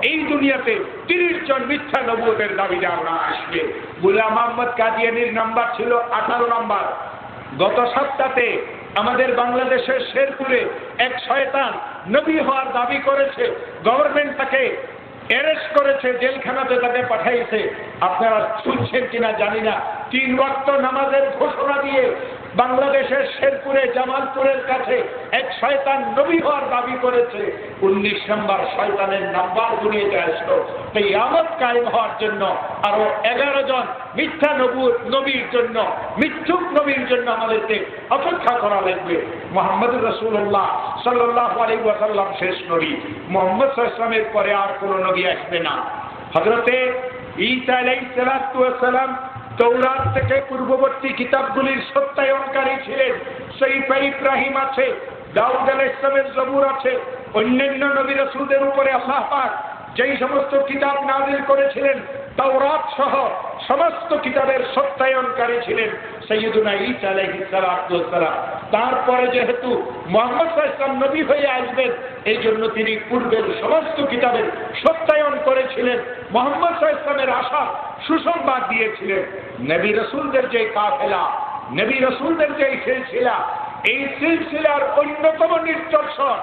Speaker 2: এই দুনিয়াতে 30 জন মিথ্যা নবুয়তের দাবিদার না আসবে। গোলাম আহমদ কাদিয়ানীর নাম্বার ছিল 18 নাম্বার। গত সপ্তাহে আমাদের বাংলাদেশের শেরপুরে এক শয়তান নবী হওয়ার দাবি করেছে, গভর্নমেন্ট তাকে অ্যারেস্ট করেছে, জেলখানাতে তাকে পাঠাইছে। আপনারা শুনছেন কিনা জানি না, 3 ওয়াক্ত নামাজের ঘোষণা দিয়ে বাংলাদেশের শেরপুরে জামালপুরের কাছে এক শয়তান নবী হওয়ার দাবি করেছে। 19 নম্বর শয়তানের নাম্বার দুনিয়াতে আসলো। কিয়ামত কায়েম হওয়ার জন্য আরো 11 জন মিথ্যা নবীর জন্য, মিথ্যুক নবীর জন্য আমাদেরকে অপেক্ষা করা লাগবে। মুহাম্মদুর রাসূলুল্লাহ সাল্লাল্লাহু আলাইহি ওয়াসাল্লাম শেষ নবী। মুহাম্মদ সাল্লাল্লাহু আলাইহি ওয়াসাল্লামের পরে আর কোন নবী আসবে না। হযরতে ঈসা আলাইহিস সালাম তৌরাত থেকে পূর্ববর্তী কিতাবগুলির সত্যায়নকারী ছিলেন। সহিফা ইব্রাহিম আছে, দাউদ আলাইহিস সালামের জবুর আছে, অন্যান্য নবী রাসূলদের উপরে আল্লাহ পাক যেই সমস্ত কিতাব নাযিল করেছিলেন, তাওরাত সহ সমস্ত কিতাবের সত্যায়নকারী ছিলেন সাইয়্যিদুনা ঈসা আলাইহিস সালাম। তারপরে যেহেতু মুহাম্মদ সাল্লাল্লাহু আলাইহি ওয়াসাল্লাম নবী হয়ে আসবেন, এই জন্য তিনি পূর্বের সমস্ত কিতাবের সত্যায়ন করেছিলেন, মুহাম্মদ সাল্লাল্লাহু আলাইহি ওয়াসাল্লামের আশা সুসংবাদ দিয়েছিলেন। নবী রাসূলদের যে কাফেলা, নবী রাসূলদের যে সিলসিলা, এই সিলসিলার অন্যতম নিদর্শন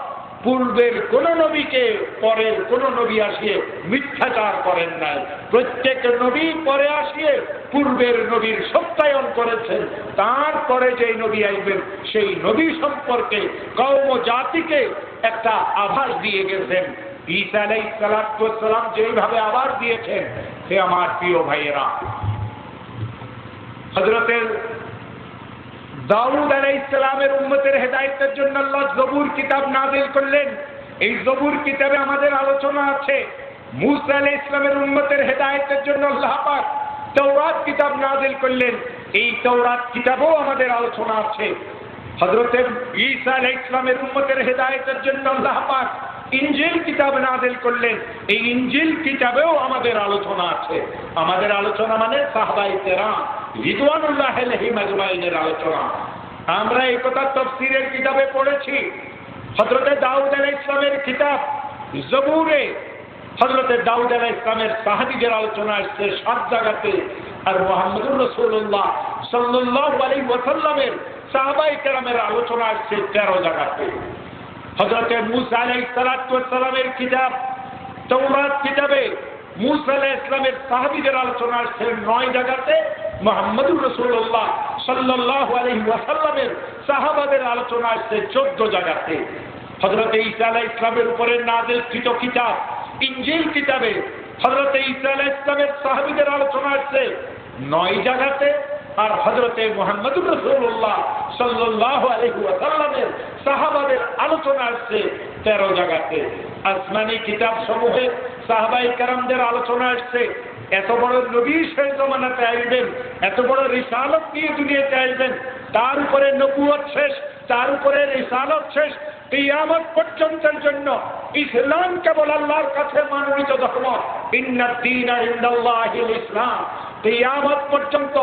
Speaker 2: পূর্বের কোন নবীকে পরের কোন নবী আসিয়ে মিথ্যাচার করেন নাই। প্রত্যেক নবী পরে আসিয়ে পূর্বের নবীর সত্যায়ন করেছেন। তারপরে যেই নবী আসবেন সেই নবী সম্পর্কে কওম ও জাতিকে একটা আভাস দিয়ে গেছেন। ঈসা আলাইহিস সালাম যেইভাবে আভাস দিয়েছেন, হে আমার প্রিয় ভাইয়েরা, হযরতে দাউদ আলাইহিস সালামের উম্মতের হেদায়েতের জন্য আল্লাহ জবুর কিতাব নাযিল করলেন। এই জবুর কিতাবে আমাদের আলোচনা আছে। মূসা আলাইহিস সালামের উম্মতের হেদায়েতের জন্য আল্লাহ পাক তাওরাত কিতাব নাযিল করলেন। এই তাওরাত কিতাবেও আমাদের আলোচনা আছে। হযরতে ঈসা আলাইহিস সালামের উম্মতের হেদায়েতের জন্য আল্লাহ পাক ইনজিল কিতাব নাযিল করলেন। এই ইনজিল কিতাবেও আমাদের আলোচনা আছে। আমাদের আলোচনা মানে সাহাবায়ে কেরাম রিদওয়ানুল্লাহি আলাইহিম আজমাইনের আলোচনা। আমরা এই কথা তাফসীরের কিতাবে পড়েছি। হযরতে দাউদ আলাইহিস সালামের কিতাব জবুরে হযরতে দাউদ আলাইহিস সালামের সাহাবীদের আলোচনা আসছে 7 জায়গাতে, আর মুহাম্মদুর রাসূলুল্লাহ সাল্লাল্লাহু আলাইহি ওয়াসাল্লামের সাহাবায়ে কেরামের আলোচনা আসছে 13 জায়গাতে। হযরতে মূসা আলাইহিস সালামের কিতাব তাওরাত কিতাবে মূসা আলাইহিস সালামের সাহাবীদের আলোচনা আসছে 9 জায়গাতে। মুহাম্মদুর রাসূলুল্লাহ সাল্লাল্লাহু আলাইহি ওয়াসাল্লামের সাহাবাদের আলোচনা আসছে 14 জায়গাতে। হযরতে ঈসা আলাইহিস সালামের উপরে নাযিলকৃত কিতাব ইনজিল কিতাবে হযরতে ঈসা আলাইহিস সালামের সাহাবীদের আলোচনা আসছে 9 জায়গাতে। আর হযরতে মুহাম্মদুর রাসূলুল্লাহ সাল্লাল্লাহু আলাইহি ওয়াসাল্লামের সাহাবাদের আলোচনা আসছে 13 জায়গাতে। আসমানি কিতাব সমূহে সাহাবায়ে কেরামদের আলোচনা আসছে। এত বড় নবী শেষ জামানাতে আসবেন, এত বড় রিসালত নিয়ে দুনিয়াতে আসবেন, তার উপরে নবুয়ত শেষ, তার উপরে রিসালত শেষ। কিয়ামত পর্যন্তের জন্য ইসলাম কেবল আল্লাহর কাছে মনোনীত ধর্ম। ইন্নাদ দীনা ইনদাল্লাহিল ইসলাম, কিয়ামত পর্যন্ত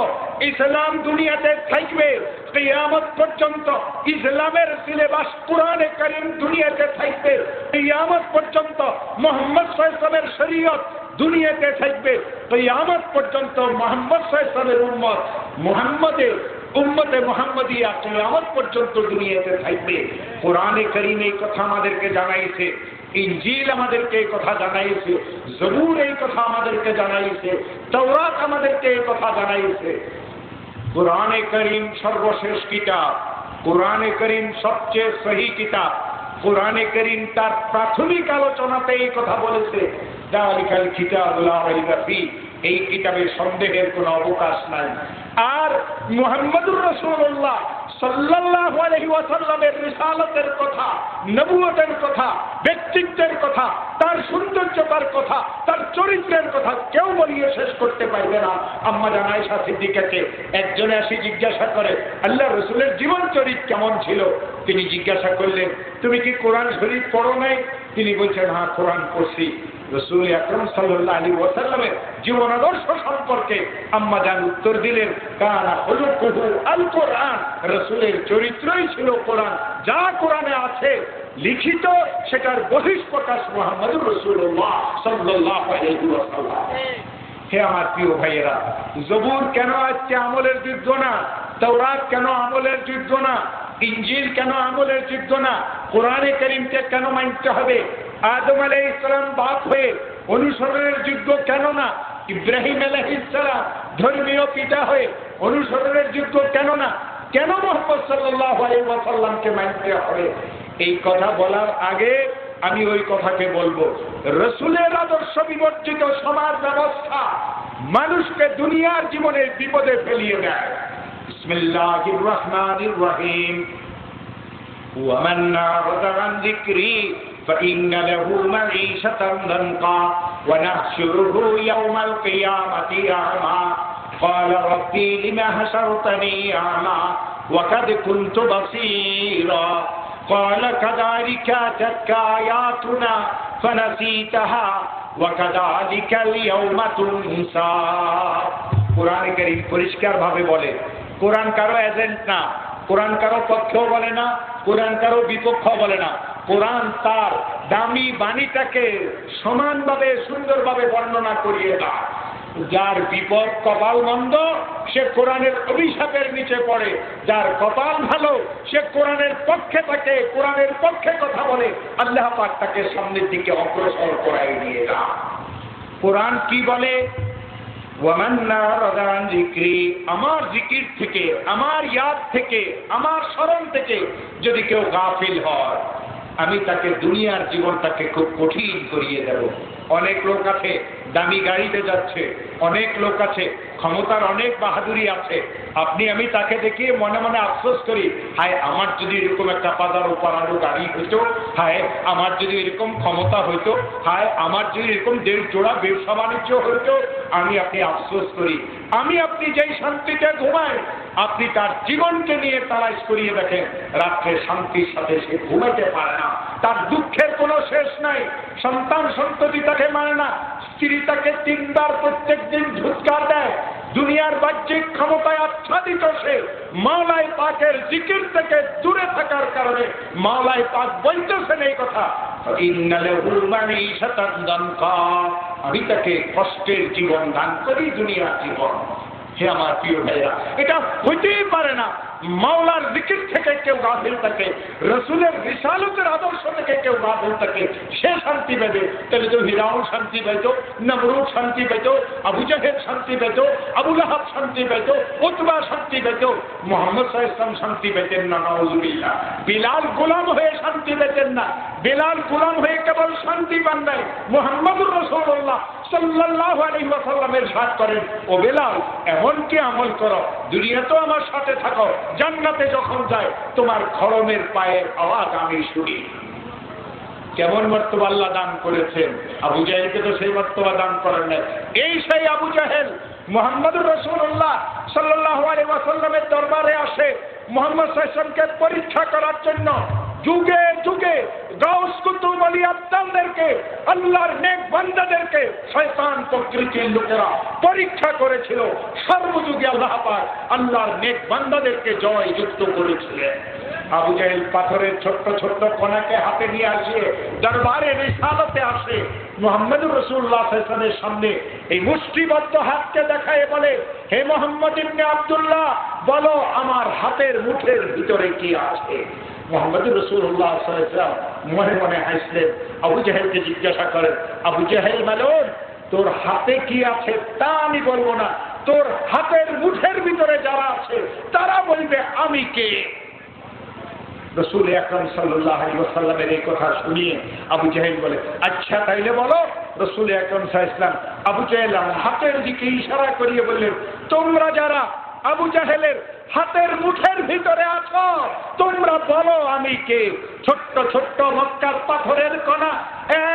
Speaker 2: ইসলাম দুনিয়াতে থাকবে, কিয়ামত পর্যন্ত ইসলামের সিলেবাস কোরআনে কারীম দুনিয়াতে থাকবে, কিয়ামত পর্যন্ত মুহাম্মদ সাল্লাল্লাহু আলাইহি ওয়াসাল্লামের শরীয়ত দুনিয়াতে থাকবে, কিয়ামত পর্যন্ত মুহাম্মদ সাল্লাল্লাহু আলাইহি ওয়াসাল্লামের উম্মত মুহাম্মদের উম্মতে মুহাম্মদিয়া কিয়ামত পর্যন্ত দুনিয়াতে থাকবে। কোরআনে কারীম এই কথা আমাদেরকে জানাইছে, ইনজিল আমাদেরকে এই কথা জানাইছে, জবুর এই কথা আমাদেরকে জানাইছে, তাওরাত আমাদেরকে এই কথা জানাইছে। কোরআনে কারীম সর্বশেষ কিতাব, কোরআনে কারীম সবচেয়ে সহি কিতাব। কোরআনে কারীম তার প্রাথমিক আলোচনাতে এই কথা বলেছে, যালিকাল কিতাবুল লা রাইবা ফি, এই কিতাবে সন্দেহের কোনো অবকাশ নাই। আর মুহাম্মদুর রাসূলুল্লাহ সাল্লাল্লাহু আলাইহি ওয়াসাল্লামের রিসালাতের কথা, নবুয়তের কথা, ব্যক্তিত্বের কথা, তার সৌন্দর্যতার কথা, তার চরিত্রের কথা কেউ বলিয়ে শেষ করতে পারবে না। আম্মা জান আয়েশা সিদ্দিকাকে একজনে আসি জিজ্ঞাসা করে, আল্লাহ রাসূলের জীবন চরিত্র কেমন ছিল? তিনি জিজ্ঞাসা করলেন, তুমি কি কোরআন শরীফ পড়ো নাই? তিনি বলছেন, হ্যাঁ কোরআন পড়ছি। রাসূল আকরাম সাল্লাল্লাহু আলাইহি ওয়াসাল্লামের জীবন আদর্শ সম্পর্কে আম্মা জান উত্তর দিলেন, কানা খুলুকুহু আল কোরআন, রাসূলের চরিত্রই ছিল কোরআন। যা কোরআনে আছে লিখিত সেটার বহিঃপ্রকাশ মুহাম্মদুর রাসূলুল্লাহ সাল্লাল্লাহু আলাইহি ওয়াসাল্লাম। হে আমার প্রিয় ভাইয়েরা, জবুর কেন আজকে আমলের যুদ্ধ না? তাওরাত কেন আমলের যুদ্ধ না? ইনজিল কেন আমলের যুদ্ধ না? কোরআনে কারীমকে কেন মানতে হবে? আদম আলাইহিস সালাম বাপ হয়ে অনুসরণের যুদ্ধ কেন না? ইব্রাহিম আলাইহিস সালাম ধর্মীয় পিতা হয়ে অনুসরণের যুদ্ধ কেন না? কেন মুহাম্মদ সাল্লাল্লাহু আলাইহি ওয়াসাল্লামকে মানতে হবে? এই কথা বলার আগে আমি ওই কথাকে বলবো, রাসূলের আদর্শ বিবর্জিত সমাজ ব্যবস্থা মানুষকে দুনিয়ার জীবনের বিপদে ফেলিয়ে দেয়। বিসমিল্লাহির রহমানির রহিম। ওয়ামান আ'রাদা আন যিকরি فإن له معيشة ضنكا ونحشره يوم القيامة أعمى قال ربي لم حشرتني أعمى وقد كنت بصيرا قال كذلك أتتك آياتنا فنسيتها وكذلك اليوم تنسى। কোরআনে কারীম পরিষ্কার ভাবে বলে, কোরআন কারো এজেন্ট না, কোরআন কারো পক্ষেও বলে না, কোরআন কারো বিপক্ষেও বলে না। কোরআন তার দামি বাণীটাকে সমানভাবে সুন্দরভাবে বর্ণনা করিয়ে দেয়। যার বিপদ কপাল মন্দ সে কোরআনের অভিশাপের নিচে পড়ে, যার কপাল ভালো সে কোরআনের পক্ষে থাকে, কোরআনের পক্ষে কথা বলে, আল্লাহ পাক তাকে সামনের দিকে অগ্রসর করাই নিয়ে যায়। কোরআন কি বলে? ওয়ামান আ'রাদা আন যিকরি, আমার জিকির থেকে, আমার ইয়াদ থেকে, আমার স্মরণ থেকে যদি কেউ গাফিল হয়, আমি তাকে দুনিয়ার জীবনটাকে খুব কঠিন করিয়ে দেব। অনেক লোক আছে দামি গাড়িতে যাচ্ছে, অনেক লোক আছে ক্ষমতার অনেক বাহাদুরি আছে, আপনি আমি তাকে দেখিয়ে মনে মনে আফসোস করি, হায় আমার যদি এরকম একটা পাদারো পারানো গাড়ি হইতো, হায় আমার যদি এরকম ক্ষমতা হইতো, হায় আমার যদি এরকম দেড় জোড়া ব্যবসা বাণিজ্য হইতো। আমি আপনি আফসোস করি। আমি আপনি যেই শান্তিতে ঘুমাই, আপনি তার জীবনকে নিয়ে তালাশ করিয়ে দেখেন, রাত্রে শান্তির সাথে সে ঘুমাইতে পারে না, তার দুঃখের কোনো শেষ নাই, সন্তান সন্ততি তাকে মানে না, স্ত্রী তাকে 3 বার প্রত্যেক দিন ঝুৎকার দেয়, দুনিয়ার বাহ্যিক ক্ষমতায় আচ্ছাদিত সে মাওলায়ে পাকের জিকির থেকে দূরে থাকার কারণে মাওলায়ে পাক বলতেছেন এই কথা, ইন্না লাহু মাঈশাতান দানকা, আমি তাকে কষ্টের জীবন দান করি, দুনিয়ার জীবন। হে আমার প্রিয় ভাইরা, এটা হইতেই পারে না মাওলার জিকির থেকে কেউ গাফিল থাকে, রাসূলের রিসালাতের আদর্শ থেকে কেউ গাফিল থাকে, সে শান্তি পাবে। তাহলে তো ফিরআউন শান্তি পেত, নমরুদ শান্তি পেত, আবু জাহেল শান্তি পেত, আবু লাহাব শান্তি পেত, উতবা শান্তি পেত, মুহাম্মদ সাল্লাল্লাহু আলাইহি ওয়াসাল্লাম শান্তি পেতেন না, নাউযুবিল্লাহ। বিলাল গোলাম হয়ে শান্তি পেতেন না, বিলাল গোলাম হয়ে কেবল শান্তি পান নাই, মুহাম্মদুর রাসূলুল্লাহ সাল্লাল্লাহু আলাইহি ওয়াসাল্লামের সাথ করেন, ও বিলাল এমন কি আমল করো, দুনিয়াতেও আমার সাথে থাকো, জান্নাতে যখন যায় তোমার খড়মের পায়ের আওয়াজ আমি শুনি। কেমন মর্তবা আল্লাহ দান করেছেন। আবু জাহেলকে তো সেই মর্তবা দান করেন না। এই সেই আবু জাহেল মুহাম্মদুর রাসূলুল্লাহ সাল্লাল্লাহু আলাইহি ওয়াসাল্লামের দরবারে আসে মুহাম্মদ সাল্লাল্লাহু আলাইহি ওয়াসাল্লামকে পরীক্ষা করার জন্য। যুগে যুগে গাউস কুতুব আলী আব্দালদেরকে, আল্লাহর নেক বান্দাদেরকে শয়তান প্রকৃতির লোকেরা পরীক্ষা করেছিল। সর্বযুগে আল্লাহ পাক আল্লাহর নেক বান্দাদেরকে জয় যুক্ত করেছিলেন। আবু জাহেল পাথরের ছোট্ট ছোট্ট কণাকে হাতে নিয়ে আসে, দরবারে রিসালাতে আসে, মুহাম্মদুর রাসূলুল্লাহ সাল্লাল্লাহু আলাইহি ওয়াসাল্লামের সামনে এই মুষ্টিবদ্ধ হাতকে দেখায় বলে, হে মুহাম্মদ ইবনে আব্দুল্লাহ, বলো আমার হাতের মুঠের ভিতরে কি আছে। মুহাম্মদুর রাসূলুল্লাহ সাল্লাল্লাহু আলাইহি ওয়াসাল্লাম মনে মনে হাসলেন। আবু জাহেলকে জিজ্ঞাসা করেন, আবু জাহেল মালুন, তোর হাতে কি আছে তা আমি বলবো না, তোর হাতের মুঠের ভিতরে যারা আছে তারা বলবে আমি কে। রাসূল আকরাম সাল্লাল্লাহু আলাইহি ওয়াসাল্লামের এই কথা শুনিয়ে আবু জাহেল বলে, আচ্ছা তাইলে বলো। রাসূল আকরাম সাল্লাল্লাহু আলাইহি ওয়াসাল্লাম আবু জাহেল হাতের দিকে ইশারা করিয়ে বললেন, তোমরা যারা আবু জাহেলের হাতের মুঠের ভিতরে আছো তোমরা বলো আমি কে। ছোট্ট ছোট্ট মক্কার পাথরের কণা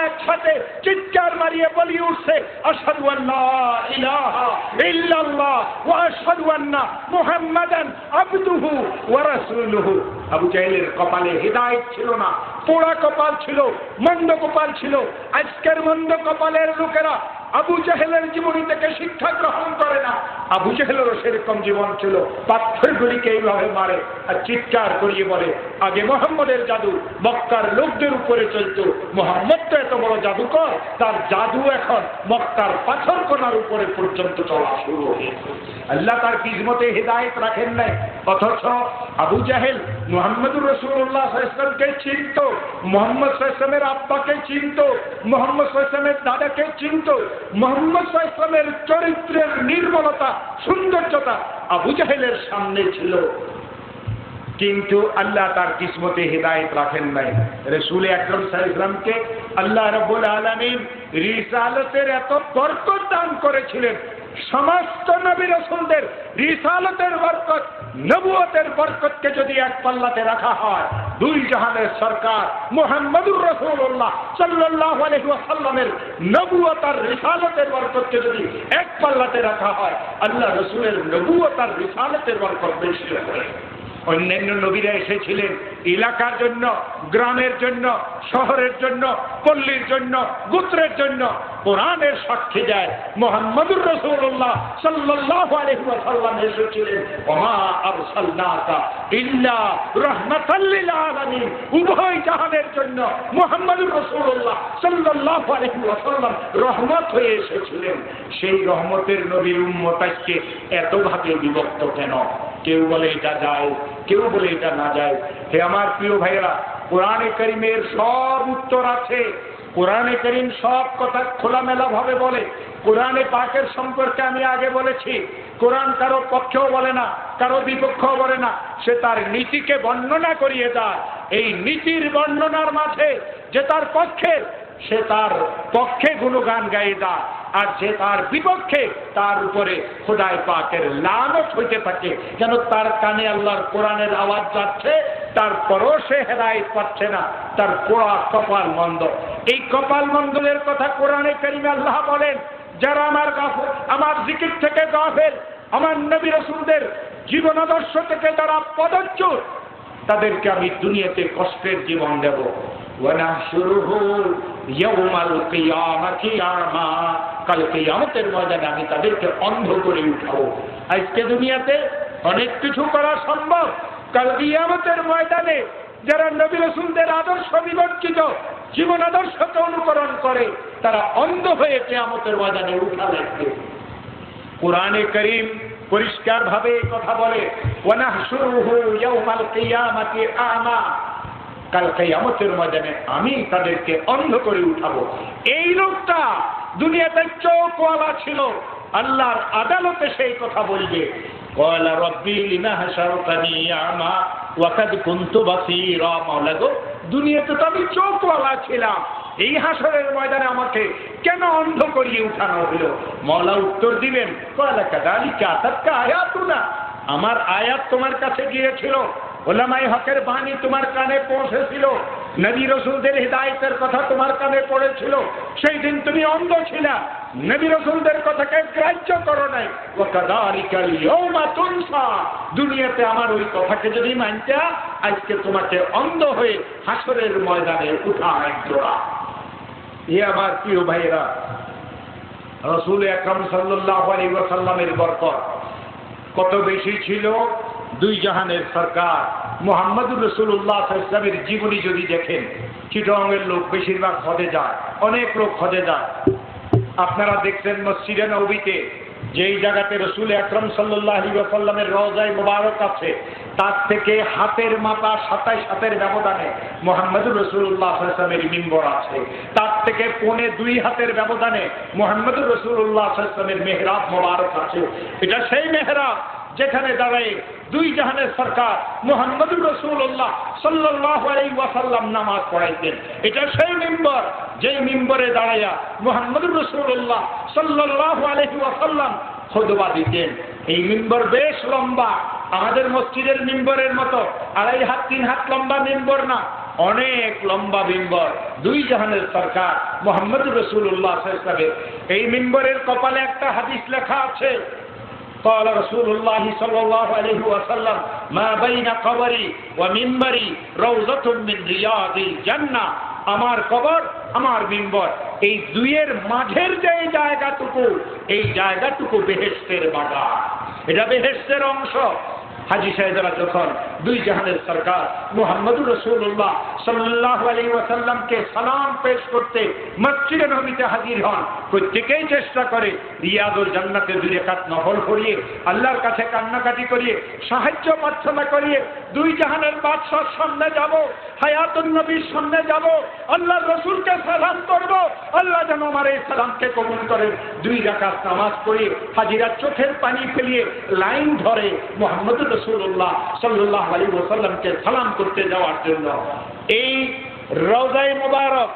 Speaker 2: একসাথে চিৎকার মারিয়ে বলি উঠছে, আশহাদু আল্লা ইলাহা ইল্লাল্লাহ ওয়া আশহাদু আন্না মুহাম্মাদান আবদুহু ওয়া রাসূলুহু। আবু জাহেলের কপালে হিদায়াত ছিল না, পোড়া কপাল ছিল, মন্দ কপাল ছিল। আজকের মন্দ কপালের লোকেরা আবু জাহেলের জীবনী থেকে শিক্ষা গ্রহণ করে না। আবু জাহেলেরও সেরকম জীবন ছিল, পাথরগুলিকে এইভাবে মারে আর চিৎকার করিয়ে বলে, আগে মোহাম্মদের জাদু মক্কার লোকদের উপরে চলত, মোহাম্মদ তো এত বড় জাদুকর, তার জাদু এখন মক্কার পাথর কণার উপরে পর্যন্ত চলা শুরু হয়েছে। আল্লাহ তার কিসমতে হিদায়াত রাখেন নাই, অথচ আবু জাহেল মুহাম্মদুর রাসূলুল্লাহ সাল্লাল্লাহু আলাইহি ওয়াসাল্লামকে চিনত, মুহাম্মদ সাল্লাল্লাহু আলাইহি ওয়াসাল্লামের আব্বাকে চিনত, মুহাম্মদ সাল্লাল্লাহু আলাইহি ওয়াসাল্লামের দাদাকে চিনত। মুহাম্মদ সাল্লাল্লাহু আলাইহি ওয়াসাল্লামের চরিত্রের নির্মলতা, সৌন্দর্যতা আবু জাহেলের সামনে ছিল, কিন্তু আল্লাহ তার কিসমতে হিদায়াত রাখেন নাই। রাসূল আকরাম সাল্লাল্লাহু আলাইহি ওয়াসাল্লামকে আল্লাহ রাব্বুল আলামিন রিসালাতের এত বরকত দান করেছিলেন, সমস্ত নবী রাসূলদের রিসালাতের বরকত, নবুয়তের বরকতকে যদি এক পাল্লাতে রাখা হয়, দুই জাহানের সরকার মুহাম্মদুর রাসূলুল্লাহ সাল্লাল্লাহু আলাইহি ওয়াসাল্লামের নবুয়ত আর রিসালাতের বরকতকে যদি এক পাল্লাতে রাখা হয়, আল্লাহ রাসূলের নবুয়ত আর রিসালাতের বরকত বেশি হয়। অন্যান্য নবীরা এসেছিলেন এলাকার জন্য, গ্রামের জন্য, শহরের জন্য, পল্লীর জন্য, গোত্রের জন্য। কোরআনের সাক্ষী দেয় মুহাম্মদুর রাসূলুল্লাহ সাল্লাল্লাহু আলাইহি ওয়াসাল্লাম এসেছিলেন ওমা আরসালনাকা ইল্লা রাহমাতাল লিল আলামিন, উভয় জাহানের জন্য মুহাম্মদুর রাসূলুল্লাহ সাল্লাল্লাহু আলাইহি ওয়াসাল্লাম রহমত হয়ে এসেছিলেন। সেই রহমতের নবীর উম্মত আজকে এতভাবে বিভক্ত কেন? কেউ বলে এটা যায়, কেউ বলে এটা না যায়। হে আমার প্রিয় ভাইরা, কোরআনে কারীমের সব উত্তর আছে। কোরআনে কারীম সব কথা খোলামেলা ভাবে বলে। কোরআনে পাকের সম্পর্কে আমি আগে বলেছি, কোরআন কারো পক্ষেও বলে না, কারো বিপক্ষেও বলে না, সে তার নীতিকে বর্ণনা করিয়ে দেয়। এই নীতির বর্ণনার মাঝে যে তার পক্ষে, সে তার পক্ষে গুণগান গায়ে দেয়, আর যে তার বিপক্ষে তার উপরে খোদাই পাকের লানত হইতে থাকে। যেন তার কানে আল্লাহর কোরআনের আওয়াজ যাচ্ছে, তারপরও সে হেদায়েত পাচ্ছে না, তার পোড়া কপাল মন্দ। এই কপাল মন্দের কথা কোরআনে কারীমে আল্লাহ বলেন, যারা আমার জিকির থেকে গাফেল, আমার নবী রাসূলদের জীবন আদর্শ থেকে যারা পদচ্যুত, তাদেরকে আমি দুনিয়াতে কষ্টের জীবন দেব। ওয়ানাহশুরুহু ইয়াওমাল কিয়ামাতি আমা, কাল কিয়ামতের ময়দানে আমি তাদেরকে অন্ধ করে উঠাবো। আজকে দুনিয়াতে অনেক কিছু করা সম্ভব, কাল কিয়ামতের ময়দানে যারা নবী রাসূলদের আদর্শ বিবর্জিত জীবন আদর্শকে অনুকরণ করে, তারা অন্ধ হয়ে কিয়ামতের ময়দানে উঠা লাগবে। কোরআনে কারীম পরিষ্কার ভাবে এই কথা বলে, ওয়ানাহশুরুহু ইয়াওমাল কিয়ামাতি আমা, কাল কিয়ামতের ময়দানে আমি তাদেরকে অন্ধ করে উঠাবো। এই লোকটা দুনিয়াতে চোখওয়ালা ছিল, আল্লাহর আদালতে সেই কথা বলবে, ক্বালা রাব্বি লিমা হাশারতানি আমা ওয়া কাদ কুনতু বাসীরা। মাওলা গো, দুনিয়াতে তো আমি চোখওয়ালা ছিলাম, এই হাসরের ময়দানে আমাকে কেন অন্ধ করিয়ে উঠানো হলো? মাওলা উত্তর দিবেন, ক্বালা কাযালিকা আতাতকা আয়াতুনা, আমার আয়াত তোমার কাছে গিয়েছিল, উলামায়ে হকের বাণী তোমার কানে পৌঁছেছিল, নবী রসুলদের হিদায়াতের কথা তোমার কানে পড়েছিল, সেই দিন তুমি অন্ধ ছিলা, নবী রসুলদের কথাকে গ্রাহ্য করো নাই। ওয়াকাযালিকাল ইয়াওমা তুনসা, দুনিয়াতে আমার ওই কথাকে যদি মানতা, আজকে তোমাকে অন্ধ হয়ে হাসরের ময়দানে উঠায় জোড়া। এ আমার প্রিয় ভাইয়েরা, রাসূল আকরাম সাল্লাল্লাহু আলাইহি ওয়াসাল্লামের বরকত কত বেশি ছিল। দুই জাহানের সরকার মুহাম্মদুর রাসূলুল্লাহ সাল্লাল্লাহু আলাইহি ওয়াসাল্লামের জীবনী যদি দেখেন, চিটগাঁওয়ের লোক বেশিরভাগ হজে যায়, অনেক লোক হজে যায়। আপনারা দেখছেন মসজিদে নববীতে যেই জায়গাতে রাসূল আকরাম সাল্লাল্লাহু আলাইহি ওয়াসাল্লামের রওজায়ে মুবারক আছে, তার থেকে হাতের মাপা 27 হাতের ব্যবধানে মুহাম্মদুর রাসূলুল্লাহ সাল্লাল্লাহু আলাইহি ওয়াসাল্লামের মিম্বর আছে, তার থেকে 2.25 হাতের ব্যবধানে মুহাম্মদুর রাসূলুল্লাহ সাল্লাল্লাহু আলাইহি ওয়াসাল্লামের মিহরাব মুবারক আছে। এটা সেই মিহরাব যেখানে দাঁড়ায় দুই জাহানের সরকার মুহাম্মদুর রাসূলুল্লাহ সাল্লাল্লাহু আলাইহি ওয়াসাল্লাম নামাজ পড়াইতেন। এটা সেই মিম্বর যেই মিম্বরে দাঁড়ায়া মুহাম্মদুর রাসূলুল্লাহ সাল্লাল্লাহু আলাইহি ওয়াসাল্লাম খুতবা দিতেন। এই মিম্বর বেশ লম্বা, আমাদের মসজিদের মিম্বরের মতো 2.5 হাত 3 হাত লম্বা মিম্বর না, অনেক লম্বা মিম্বর। দুই জাহানের সরকার মুহাম্মদুর রাসূলুল্লাহ সাল্লাল্লাহু আলাইহি ওয়াসাল্লাম, এই মিম্বরের কপালে একটা হাদিস লেখা আছে, قال رسول الله صلى الله عليه وسلم ما بين قبري ومنبري روضة من رياض الجنة, আমার কবর আমার মিম্বর এই দুইয়ের মাঝের যে জায়গাটুকু, এই জায়গাটুকু বেহেশতের বাগান, এটা বেহেশতের অংশ। হাজী সাহেবরা যখন দুই জাহানের সরকার মুহাম্মদুর রাসূলুল্লাহ সাল্লাল্লাহু আলাইহি ওয়াসাল্লামকে সালাম পেশ করতে মসজিদে নববীতে হাজির হন, প্রত্যেকেই চেষ্টা করে রিয়াদুল জান্নাতে 2 রাকাত নফল পড়িয়ে আল্লাহর কাছে কান্নাকাটি করিয়ে সাহায্য প্রার্থনা করিয়ে দুই জাহানের বাদশার সামনে যাব, হায়াতুন নবীর সামনে যাব, আল্লাহর রাসূলকে সালাম করব, আল্লাহ যেন আমার এই সালামকে কবুল করেন। 2 রাকাত নামাজ পড়িয়ে হাজিরা চোখের পানি ফেলিয়ে লাইন ধরে মুহাম্মদুর রাসূলুল্লাহ সাল্লাল্লাহু আলাইহি ওয়াসাল্লামকে সালাম করতে যাওয়ার জন্য। এই রওজায়ে মুবারক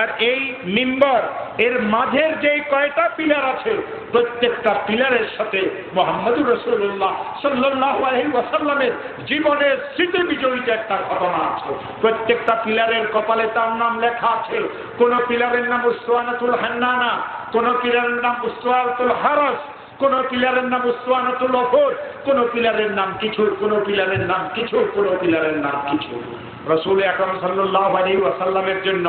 Speaker 2: আর এই মিম্বর এর মাঝের যে কয়টা পিলার আছে, প্রত্যেকটা পিলারের সাথে মুহাম্মদুর রাসূলুল্লাহ সাল্লাল্লাহু আলাইহি ওয়াসাল্লামের জীবনের স্মৃতি বিজড়িত একটা ঘটনা আছে। প্রত্যেকটা পিলারের কপালে তার নাম লেখা আছে। কোন পিলারের নাম উসওয়ানাতুল হান্নানা, কোন পিলারের নাম উসওয়ানাতুল হারাস, কোন পিলারের নাম উসওয়ানাতুল ওহদ, কোন পিলারের নাম কিছু, কোন পিলারের নাম কিছু, কোন পিলারের নাম কিছু। রাসূল আকরাম সাল্লাল্লাহু আলাইহি ওয়াসাল্লামের জন্য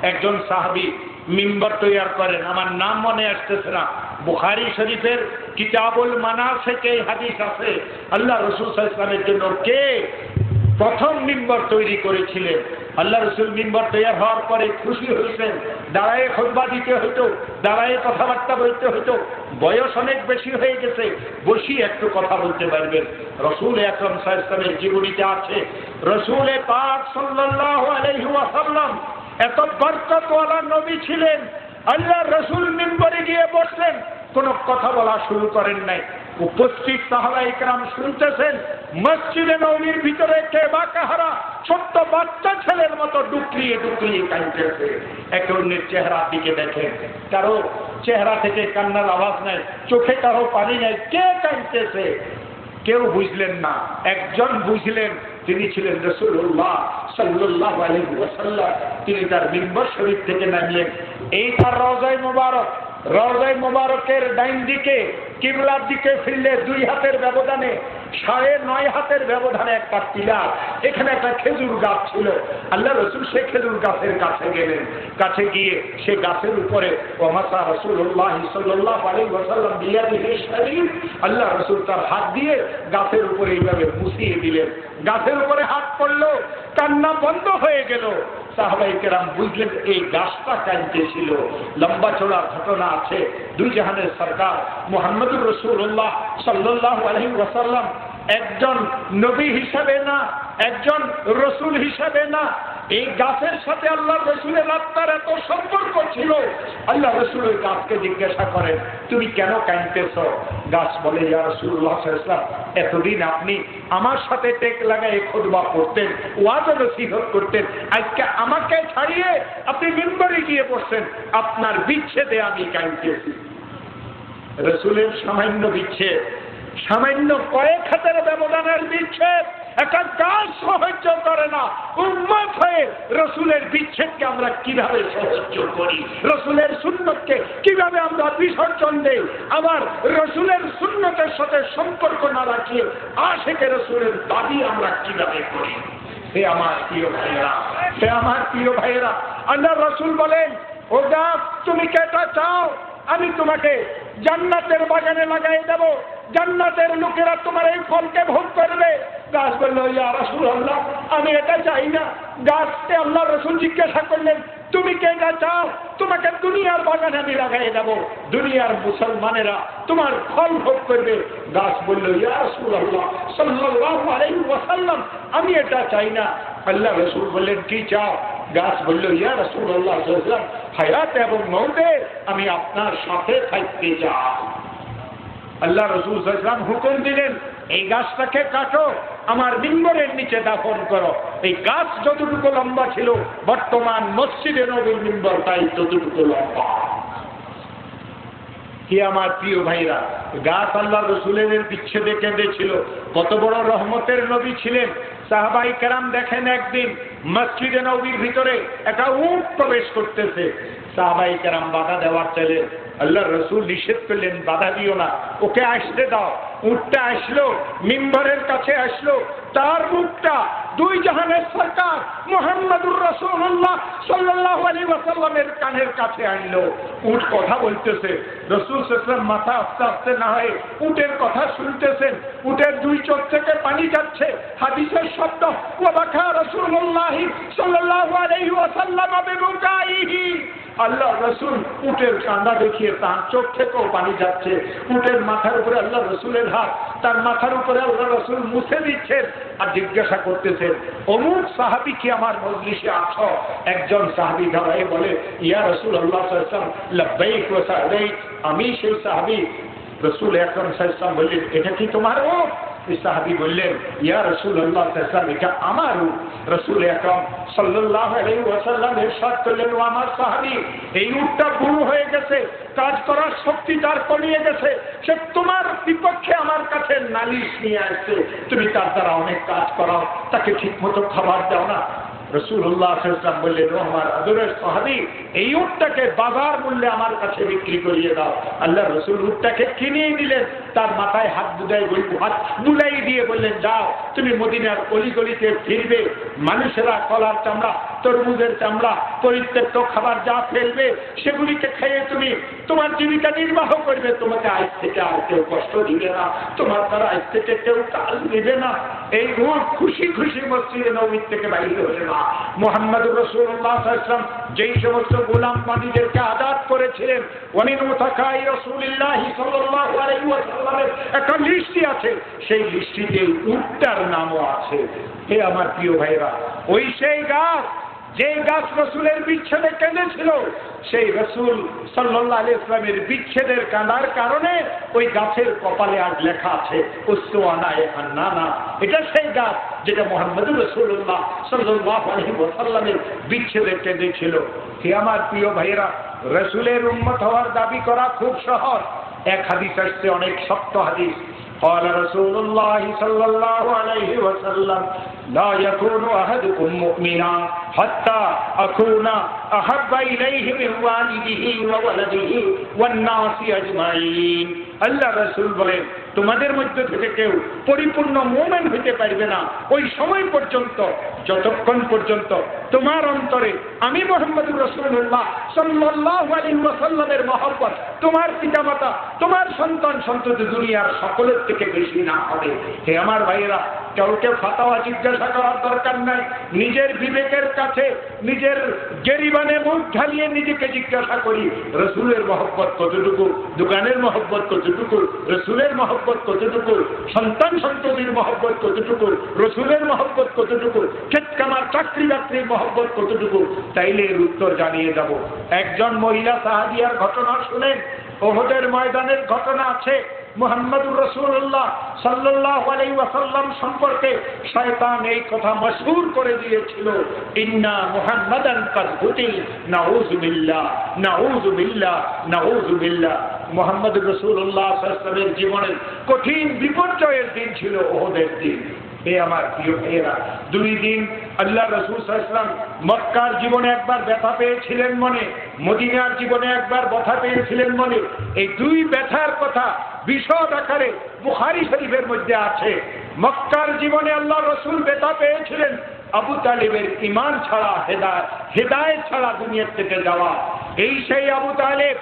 Speaker 2: একজন সাহাবী মিম্বর তৈরি করেন, আমার নাম মনে আসতেছে না, বুখারী শরীফের কিতাবুল মানাসিকে হাদিস আছে। আল্লাহ রাসূল সাল্লাল্লাহু আলাইহি ওয়াসাল্লামের জন্য কে প্রথম মিম্বর তৈরি করেছিলেন? আল্লাহ রাসূল মিম্বর তৈরি হওয়ার পরে খুশি হয়েছেন, দাঁড়ায় খুতবা দিতে হতো, দাঁড়ায় কথাবার্তা বলতে হতো, বয়স অনেক বেশি হয়ে গেছে, বসি একটু কথা বলতে পারবেন। রাসূল আকরাম সাল্লাল্লাহু আলাইহি ওয়াসাল্লামের জীবনীতে আছে, রাসূল পাক সাল্লাল্লাহু আলাইহি ওয়াসাল্লাম এত বরকতওয়ালা নবী ছিলেন, আল্লাহর রাসূল মিম্বরে গিয়ে বসলেন, কোনো কথা বলা শুরু করেন নাই। উপস্থিত সাহাবায়ে কেরাম শুনতেছেন, মসজিদে নববীর ভিতরে কে বা কাহারা ছোট্ট বাচ্চা ছেলের মতো ডুকরিয়ে ডুকরিয়ে কাঁদতেছে। একে অন্যের চেহারার দিকে দেখেন, কারো চেহারা থেকে কান্নার আওয়াজ নাই, চোখে কারো পানি নাই, কে কাঁদতেছে? কেউ বুঝলেন না। একজন বুঝলেন, তিনি ছিলেন রাসূলুল্লাহ সাল্লাল্লাহু আলাইহি ওয়াসাল্লাম। তিনি তার মিম্বর শরীফ থেকে নামলেন। এই তার রওজায়ে মুবারক, রওজায়ে মুবারকের ডাইন দিকে কিবলার দিকে ফিরলে 2 হাতের ব্যবধানে 9.5 হাতের ব্যবধানে একটা পিলার, এখানে একটা খেজুর গাছ ছিল। আল্লাহ রাসূল সেই খেজুর গাছের কাছে গেলেন, কাছে গিয়ে সে গাছের উপরে ওয়ামাসা রাসূলুল্লাহ সাল্লাল্লাহু আলাইহি ওয়াসাল্লাম বিয়াদিহি শরীফ, আল্লাহ রাসূল তার হাত দিয়ে গাছের উপরে এইভাবে মুছিয়ে দিলেন। গাছের উপরে হাত পড়লো, কান্না বন্ধ হয়ে গেল। সাহাবায়ে কেরাম বুঝলেন এই গাছটা কাঁদতেছিল। লম্বা চড়া ঘটনা আছে। দুই জাহানের সরকার মুহাম্মদুর রাসূলুল্লাহ সাল্লাল্লাহু আলাইহি ওয়াসাল্লাম একজন নবী হিসাবে না, একজন রসুল হিসাবে না, এই গাছের সাথে আল্লাহ রসুলের আত্মার এত সম্পর্ক ছিল। আল্লাহ রসুলের গাছকে জিজ্ঞাসা করেন, তুমি কেন কাঁদতেছ? গাছ বলে, ইয়া রাসূলুল্লাহ সাল্লাল্লাহু আলাইহি ওয়াসাল্লাম, এতদিন আপনি আমার সাথে টেক লাগায় খুতবা করতেন, ওয়াজ নসিহত করতেন, আজকে আমাকে ছাড়িয়ে আপনি মিম্বরে গিয়ে বসছেন, আপনার বিচ্ছেদে আমি কাঁদতেছি। রসুলের সামান্য বিচ্ছেদ, সামান্য কয়েক হাতের ব্যবধানের বিচ্ছেদ একটা গাছ সহ্য করে না, উম্মত হয়ে রসুলের বিচ্ছেদকে আমরা কিভাবে সহ্য করি, রসুলের সুন্নতকে কিভাবে আমরা বিসর্জন দেই, আবার রসুলের সুন্নতের সাথে সম্পর্ক না রাখিয়ে আশিকে রসুলের দাবি আমরা কিভাবে করি। হে আমার প্রিয় ভাইয়েরা, হে আমার প্রিয় ভাইয়েরা, আল্লাহ রসুল বলেন, ও গাছ তুমি কেটা চাও, আমি তোমাকে জান্নাতের বাগানে লাগাই দেব, জান্নাতের লোকেরা তোমার এই ফলকে ভোগ করবে। গাছ বললো, ইয়া রাসূলুল্লাহ, আমি এটা চাই না। গাছকে আল্লাহ রসুল জিজ্ঞাসা করলেন, তুমি কে এটা চাও? তোমাকে দুনিয়ার বাগানে আমি লাগাই দেব, দুনিয়ার মুসলমানেরা তোমার ফল ভোগ করবে। গাছ বলল, ইয়া রাসূলুল্লাহ সাল্লাল্লাহু আলাইহি ওয়াসাল্লাম, আমি এটা চাই না। আল্লাহ রসুল বললেন, কি চাও? গাছ বলল, ইয়া রাসূলুল্লাহ সাল্লাল্লাহু আলাইহি ওয়াসাল্লাম, হায়াত এবং মওতে আমি আপনার সাথে থাকতে চাই। আল্লাহ রসুল সাল্লাল্লাহু আলাইহি ওয়াসাল্লাম হুকুম দিলেন, এই গাছটাকে কাটো, আমার মিম্বরের নিচে দাফন করো। এই গাছ যতটুকু লম্বা ছিল, বর্তমান মসজিদে নবীর মিম্বর তাই ততটুকু লম্বা। কি আমার প্রিয় ভাইরা, গাছ আল্লাহ রসুলের বিচ্ছেদে কেঁদেছিল। কত বড় রহমতের নবী ছিলেন। সাহাবাই কেরাম দেখেন, একদিন মসজিদে নবীর ভিতরে একটা উট প্রবেশ করতেছে। সাহাবাই কেরাম বাধা দেওয়ার চাইলেন, আল্লাহ রসুল নিষেধ করলেন, বাধা দিও না, ওকে আসতে দাও। উটটা আসলো, মিম্বরের কাছে আসলো, তার মুখটা দুই জাহানের সরকার মুহাম্মদুর রাসূলুল্লাহ সাল্লাল্লাহু আলাইহি ওয়াসাল্লামের কানের কাছে আনলো। উট কথা বলতেছে, রাসূল সাল্লাল্লাহু আলাইহি ওয়াসাল্লাম মাথা আস্তে আস্তে না হয়ে উটের কথা শুনতেছেন। উটের দুই চোখ থেকে পানি যাচ্ছে। হাদিসের শব্দ, ওয়া বাকা রাসূলুল্লাহ সাল্লাল্লাহু আলাইহি ওয়াসাল্লাম বিবুকাইহি। আল্লাহ রসুল উটের কান্না দেখিয়ে তার চোখ থেকেও পানি যাচ্ছে। উটের মাথার উপরে আল্লাহ রসুলের হাত, তার মাথার উপরে আল্লাহ রসুল মুছে দিচ্ছেন আর জিজ্ঞাসা করতেছেন, অমুক সাহাবী কি আমার মজলিসে আছো? একজন সাহাবী দাঁড়ায় বলে, ইয়া রাসূলুল্লাহ সাল্লাল্লাহু আলাইহি ওয়াসাল্লাম, লাব্বাইক ওয়া সাদাইক, আমি সেই সাহাবী। রাসূল আকরাম সাল্লাল্লাহু আলাইহি ওয়াসাল্লাম বললেন, এটা কি তোমার উট? সাহাবী বললেন, ইয়া রাসূলুল্লাহ সাল্লাল্লাহু আলাইহি ওয়াসাল্লাম, এটা আমার উট। রাসূল আকরাম সাল্লাল্লাহু আলাইহি ওয়াসাল্লাম ইরশাদ করলেন, ও আমার সাহাবী, এই উটটা বুড়ো হয়ে গেছে, কাজ করার শক্তি তার কমিয়ে গেছে, সে তোমার বিপক্ষে আমার কাছে নালিশ নিয়ে আসছে। তুমি তার দ্বারা অনেক কাজ করাও, তাকে ঠিক মতো খাবার দাও না। রাসূলুল্লাহ সাল্লাল্লাহু আলাইহি ওয়াসাল্লাম বললেন, ও আমার আদরের সাহাবী, এই উটটাকে বাজার মূল্যে আমার কাছে বিক্রি করিয়ে দাও। আল্লাহ রসুল উটটাকে কিনে নিলেন, তার মাথায় হাত বুলাই দিয়ে বললেন, যাও তুমি মদিনার অলিগলিতে ফিরবে, মানুষেরা কলার চামড়া, তরমুজের চামড়া, পরিত্যক্ত খাবার যা ফেলবে সেগুলিকে খেয়ে তুমি তোমার জীবিকা নির্বাহ করবে। তোমাকে আজ থেকে আর কেউ কষ্ট দিবে না, তোমার দ্বারা আজ থেকে কেউ কাজ নেবে না। এই উট খুশি খুশি মসজিদে নববী থেকে বাইরে হলে না। মুহাম্মদুর রাসূলুল্লাহ সাল্লাল্লাহু আলাইহি ওয়াসাল্লাম যেই সমস্ত গোলাম বান্দীদেরকে আজাদ করেছিলেন, ওয়ামিন মুতাকাই রাসূলুল্লাহ সাল্লাল্লাহু আলাইহি ওয়াসাল্লামের একটা লিস্টি আছে, সেই লিস্টিতে উটটার নামও আছে। হে আমার প্রিয় ভাইরা, ওই সেই গাছ, যে গাছ রসুলের বিচ্ছেদে কেঁদেছিল, সেই রসুল সাল্লাল্লাহু আলাইহি ওয়াসাল্লামের বিচ্ছেদের কাঁদার কারণে ওই গাছের কপালে আজ লেখা আছে উসওয়ানা হান্নানা। এটা সেই গাছ যেটা মুহাম্মদুর রাসূলুল্লাহ সাল্লাল্লাহু আলাইহি ওয়াসাল্লামের বিচ্ছেদে কেঁদেছিল। হে আমার প্রিয় ভাইয়েরা, রসুলের উম্মত হওয়ার দাবি করা খুব সহজ। এক হাদিস আসছে, অনেক শক্ত হাদিস। قال رسول الله صلى الله عليه وسلم لا يكون أحدكم مؤمنا حتى أكون أحب إليه من والده وولده والناس أجمعين। আল্লাহ রাসূল বলেন, তোমাদের মধ্যে থেকে কেউ পরিপূর্ণ মুমিন হতে পারবে না ওই সময় পর্যন্ত যতক্ষণ পর্যন্ত তোমার অন্তরে আমি মুহাম্মদুর রাসূলুল্লাহ সাল্লাল্লাহু আলাইহি ওয়াসাল্লামের মহব্বত, তোমার পিতামাতা, তোমার সন্তান সন্ততি, দুনিয়ার সকলের থেকে বেশি না হবে। হে আমার ভাইয়েরা, কাউকে ফাতাওয়া জিজ্ঞাসা করার দরকার নাই। নিজের বিবেকের কাছে নিজের গেরিবানে মুখ ঢালিয়ে নিজেকে জিজ্ঞাসা করি, রসুলের মহব্বত কতটুকু, দোকানের মহব্বত কতটুকু, রসুলের মহব্বত কতটুকু, সন্তান সন্ততির মহব্বত কতটুকু, রসুলের মহব্বত কতটুকু, ক্ষেত কামার চাকরি বাকরির মহব্বত কতটুকু, তাইলে এর উত্তর জানিয়ে যাব। একজন মহিলা সাহাবিয়ার ঘটনা শুনেন। ওহদের ময়দানের ঘটনা আছে। মুহাম্মদুর রাসূলুল্লাহ সাল্লাল্লাহু আলাইহি ওয়াসাল্লাম সম্পর্কে শয়তান এই কথা মশহুর করে দিয়েছিল, ইন্না মুহাম্মাদান কাদ কুতিল, নাউযু বিল্লাহ, নাউযু বিল্লাহ, নাউযু বিল্লাহ। মুহাম্মদুর রাসূলুল্লাহ সাল্লাল্লাহু আলাইহি ওয়াসাল্লামের জীবনের কঠিন বিপর্যয়ের দিন ছিল উহুদের দিন। হে আমার প্রিয় ভাইয়েরা, 2 দিন আল্লাহ রাসূল সাল্লাল্লাহু আলাইহি ওয়াসাল্লাম মক্কার জীবনে একবার ব্যথা পেয়েছিলেন মনে, মদিনার জীবনে একবার ব্যথা পেয়েছিলেন মনে। এই 2 ব্যথার কথা বিশদ আকারে বুখারী শরীফের মধ্যে আছে। মক্কার জীবনে আল্লাহ রাসূল ব্যথা পেয়েছিলেন আবু তালিবের ঈমান ছাড়া হেদায়েত ছাড়া দুনিয়া থেকে যাওয়া। এই সেই আবু তালিব,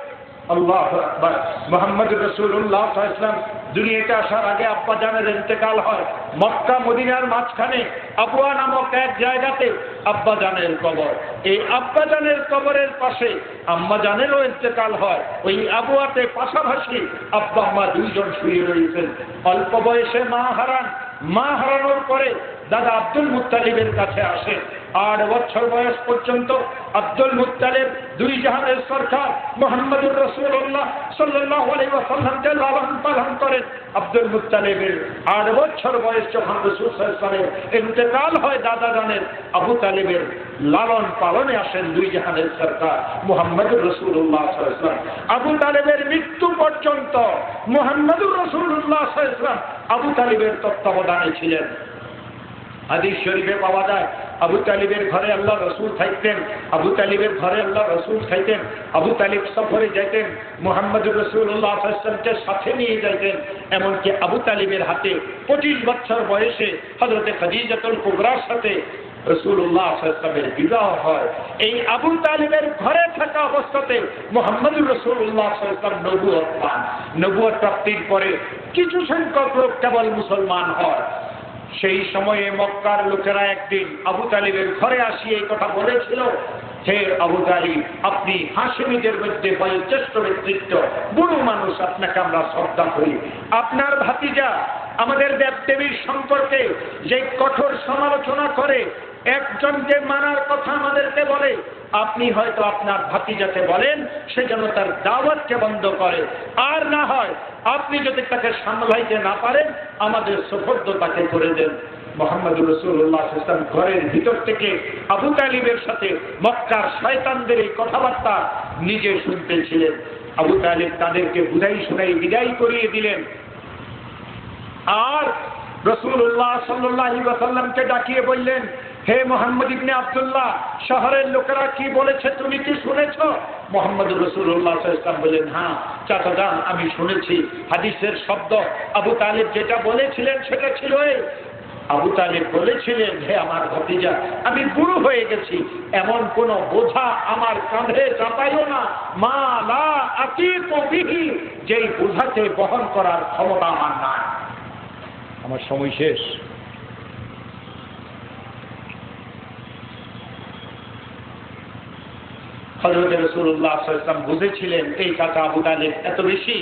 Speaker 2: আল্লাহু আকবার, মুহাম্মদুর রাসূলুল্লাহ সাল্লাল্লাহু আলাইহি ওয়াসাল্লাম দুনিয়াতে আসার আগে আব্বা জানের ইন্তেকাল হয়। মক্কা মদিনার মাঝখানে আবুয়া নামক এক জায়গাতে আব্বা জানের কবর। এই আব্বা জানের কবরের পাশে আম্মা জানেরও ইন্তেকাল হয়। ওই আবুয়াতে পাশাপাশি আব্বা আম্মা 2 জন শুয়ে রয়েছেন। অল্প বয়সে মা হারানোর পরে দাদা আব্দুল মুত্তালিবের কাছে আসে। 8 বছর বয়স পর্যন্ত আব্দুল মুত্তালিব 2 জাহানের সরকার মুহাম্মদুর রাসূলুল্লাহ সাল্লাল্লাহু আলাইহি ওয়াসাল্লামকে লালন পালন করেন। আব্দুল মুত্তালিবের 8 বছর বয়স যখন রাসূল সাল্লাল্লাহু আলাইহি ওয়াসাল্লামের ইন্তেকাল হয়, দাদা জানের আবু তালিবের লালন পালনে আসেন 2 জাহানের সরকার মুহাম্মদুর রাসূলুল্লাহ সাল্লাল্লাহু আলাইহি ওয়াসাল্লাম। আবু তালিবের মৃত্যু পর্যন্ত মুহাম্মদুর রাসূলুল্লাহ সাল্লাল্লাহু আলাইহি ওয়াসাল্লাম আবু তালিবের তত্ত্বাবধানে ছিলেন। হাদিস শরীফে পাওয়া যায় আবু তালিবের ঘরে আল্লাহ রাসূল থাকতেন, আবু তালিবের ঘরে আল্লাহ রাসূল খাইতেন। আবু তালিব সফরে যেতেন, মুহাম্মদুর রাসূলুল্লাহ সাল্লাল্লাহু আলাইহি ওয়াসাল্লামকে সাথে নিয়ে যেতেন। এমনকি আবু তালিবের হাতে 25 বছর বয়সে হযরতে খাদিজাতুল কুবরার সাথে রাসূলুল্লাহ সাল্লাল্লাহু আলাইহি ওয়াসাল্লামের বিবাহ হয়। এই আবু তালিবের ঘরে থাকা অবস্থাতে মুহাম্মদুর রাসূলুল্লাহ সাল্লাল্লাহু আলাইহি ওয়াসাল্লাম নবুয়ত পান। নবুয়ত প্রাপ্তির পরে কিছু সংখ্যক লোক কেবল মুসলমান হয়। সেই সময়ে মক্কার লোকেরা একদিন আবু তালিবের ঘরে আসি এই কথা বলেছিল, হে আবু তালিব, আপনি হাশিমীদের মধ্যে বয়োজ্যেষ্ঠ ব্যক্তিত্ব, বুড়ো মানুষ, আপনাকে আমরা শ্রদ্ধা করি। আপনার ভাতিজা আমাদের দেবদেবীর সম্পর্কে যে কঠোর সমালোচনা করে, একজনকে মানার কথা আমাদেরকে বলে, আপনি হয়তো আপনার ভাতিজাকে বলেন সে যেন তার দাওয়াতকে বন্ধ করে, আর না হয় আপনি যদি তাকে সামলাইতে না পারেন আমাদের সুপর্দ তাকে করে দেন। মুহাম্মদুর রাসূলুল্লাহ সাল্লাল্লাহু আলাইহি ওয়াসাল্লাম ঘরের ভিতর থেকে আবু তালিবের সাথে মক্কার শয়তানদের এই কথাবার্তা নিজে শুনতেছিলেন। আবু তালিব তাদেরকে বুঝাই শুনাই বিদায় করিয়ে দিলেন। আর রাসূলুল্লাহ সাল্লাল্লাহু আলাইহি ওয়াসাল্লামকে ডাকিয়ে বললেন, হে মুহাম্মদ ইবনে আব্দুল্লাহ, শহরের লোকেরা কি বলেছে তুমি কি শুনেছ? মুহাম্মদুর রাসূলুল্লাহ সাল্লাল্লাহু আলাইহি ওয়াসাল্লাম বললেন, হ্যাঁ চাচা যান, আমি শুনেছি। হাদিসের শব্দ আবু তালিব যেটা বলেছিলেন সেটা ছিল এই, আবু তালিব বলেছিলেন, হে আমার ভাতিজা, আমি বুড়ো হয়ে গেছি, এমন কোন বোঝা আমার কাঁধে চাপাইও না, মা লা আতীকু বিহি, যেই বোঝাকে বহন করার ক্ষমতা আমার নাই। আমার সময় শেষ। হযরত রাসূলুল্লাহ সাল্লাল্লাহু আলাইহি ওয়াসাল্লাম বুঝেছিলেন এই চাচা আবু তালিব এত বেশি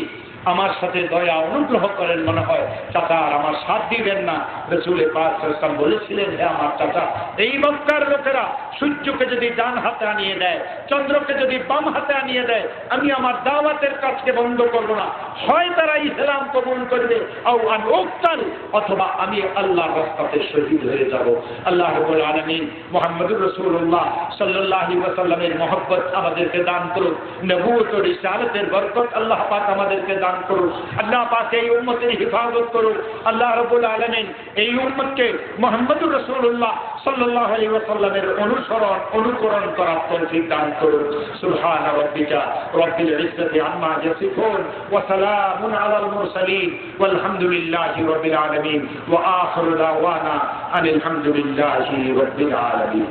Speaker 2: আমার সাথে দয়া অনুগ্রহ করেন, মনে হয় চাচা আর আমার সাথ দিবেন না। রাসূল পাক সাল্লাল্লাহু আলাইহি ওয়াসাল্লাম বলেছিলেন, হে আমার চাচা, এই মক্কার লোকেরা সূর্যকে যদি ডান হাতে আনিয়ে দেয়, চন্দ্রকে যদি বাম হাতে আনিয়ে দেয়, আমি আমার দাওয়াতের কাজকে বন্ধ করব না। হয় তারা ইসলাম কবুল করবে, অথবা আমি আল্লাহর রাস্তাতে শহীদ হয়ে যাব। আল্লাহ রাব্বুল আলামিন মুহাম্মদুর রাসূলুল্লাহ সাল্লাল্লাহু আলাইহি ওয়াসাল্লামের মহব্বত আমাদেরকে দান করুন, নবুয়ত ও রিসালাতের বরকত আল্লাহ পাক আমাদেরকে দান করুন। আল্লাহ পাক এই উম্মতের হিফাজত করুন। আল্লাহ রাব্বুল আলামিন এই উম্মতকে মুহাম্মদুর রাসূলুল্লাহ সাল্লাল্লাহু আলাইহি ওয়াসাল্লামের অনুকরণ করার তৌফিক দান করুন। সুবহান রাব্বিকা রাব্বিল ইজ্জাতি আম্মা ইয়াসিফুন ওয়া সালামুন আলাল মুরসালিন ওয়ালহামদুলিল্লাহি রাব্বিল আলামিন ওয়া আখিরু দাওয়ানা আনিল হামদুলিল্লাহি রাব্বিল আলামিন।